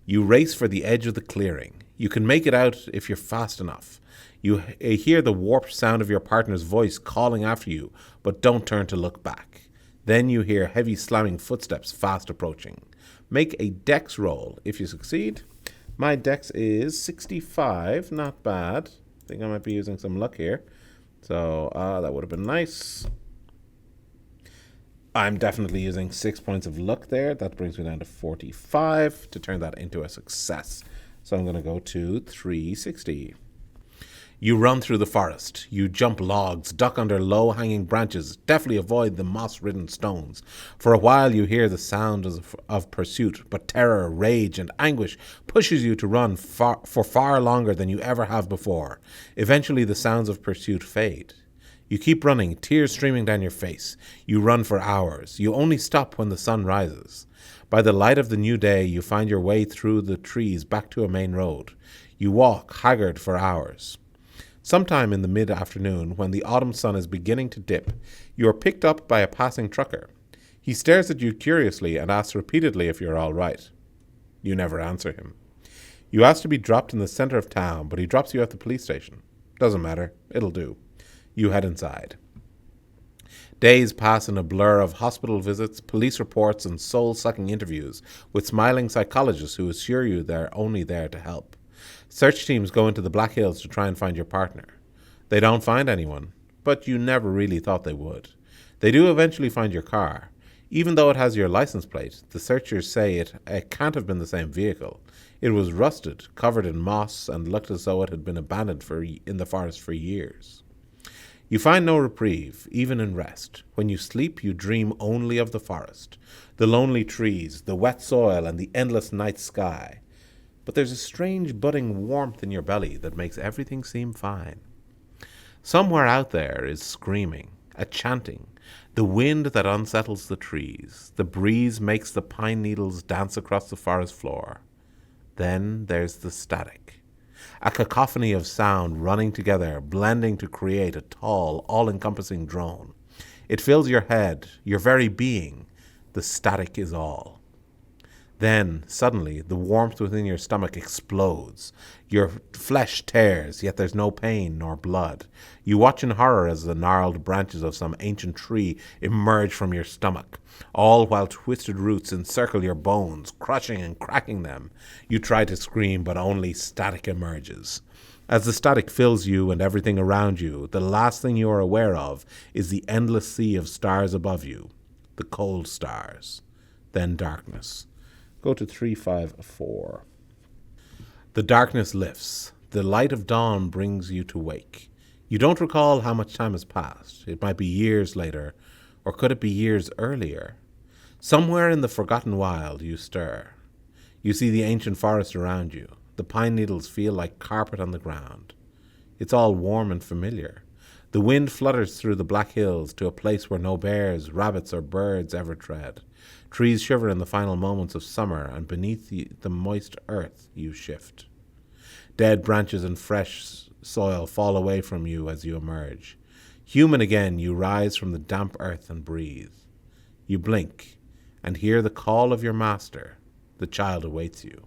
You race for the edge of the clearing. You can make it out if you're fast enough. You hear the warped sound of your partner's voice calling after you, but don't turn to look back. Then you hear heavy slamming footsteps fast approaching. Make a dex roll if you succeed. My dex is 65, not bad. I think I might be using some luck here. So that would have been nice. I'm definitely using 6 points of luck there. That brings me down to 45 to turn that into a success. So I'm going to go to 360. You run through the forest. You jump logs, duck under low-hanging branches, deftly avoid the moss-ridden stones. For a while you hear the sound of pursuit, but terror, rage, and anguish pushes you to run for far longer than you ever have before. Eventually the sounds of pursuit fade. You keep running, tears streaming down your face. You run for hours. You only stop when the sun rises. By the light of the new day, you find your way through the trees back to a main road. You walk, haggard, for hours. Sometime in the mid-afternoon, when the autumn sun is beginning to dip, you are picked up by a passing trucker. He stares at you curiously and asks repeatedly if you're all right. You never answer him. You ask to be dropped in the center of town, but he drops you at the police station. Doesn't matter. It'll do. You head inside. Days pass in a blur of hospital visits, police reports, and soul-sucking interviews with smiling psychologists who assure you they're only there to help. Search teams go into the Black Hills to try and find your partner. They don't find anyone, but you never really thought they would. They do eventually find your car. Even though it has your license plate, the searchers say it can't have been the same vehicle. It was rusted, covered in moss, and looked as though it had been abandoned in the forest for years. You find no reprieve, even in rest. When you sleep, you dream only of the forest, the lonely trees, the wet soil, and the endless night sky. But there's a strange budding warmth in your belly that makes everything seem fine. Somewhere out there is screaming, a chanting, the wind that unsettles the trees. The breeze makes the pine needles dance across the forest floor. Then there's the static, a cacophony of sound running together, blending to create a tall, all-encompassing drone. It fills your head, your very being. The static is all. Then, suddenly, the warmth within your stomach explodes. Your flesh tears, yet there's no pain nor blood. You watch in horror as the gnarled branches of some ancient tree emerge from your stomach, all while twisted roots encircle your bones, crushing and cracking them. You try to scream, but only static emerges. As the static fills you and everything around you, the last thing you are aware of is the endless sea of stars above you, the cold stars. Then darkness. Go to 354. The darkness lifts. The light of dawn brings you to wake. You don't recall how much time has passed. It might be years later, or could it be years earlier? Somewhere in the forgotten wild you stir. You see the ancient forest around you. The pine needles feel like carpet on the ground. It's all warm and familiar. The wind flutters through the Black Hills to a place where no bears, rabbits, or birds ever tread. Trees shiver in the final moments of summer, and beneath the moist earth you shift. Dead branches and fresh soil fall away from you as you emerge. Human again, you rise from the damp earth and breathe. You blink and hear the call of your master. The child awaits you.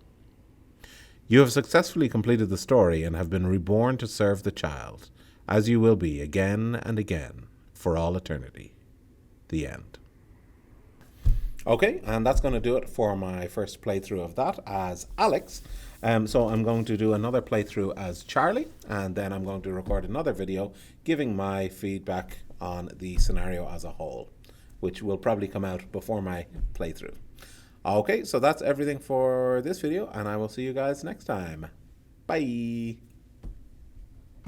You have successfully completed the story and have been reborn to serve the child, as you will be again and again for all eternity. The end. Okay, and that's going to do it for my first playthrough of that as Alex. So I'm going to do another playthrough as Charlie, and then I'm going to record another video giving my feedback on the scenario as a whole, which will probably come out before my playthrough. Okay, so that's everything for this video, and I will see you guys next time. Bye!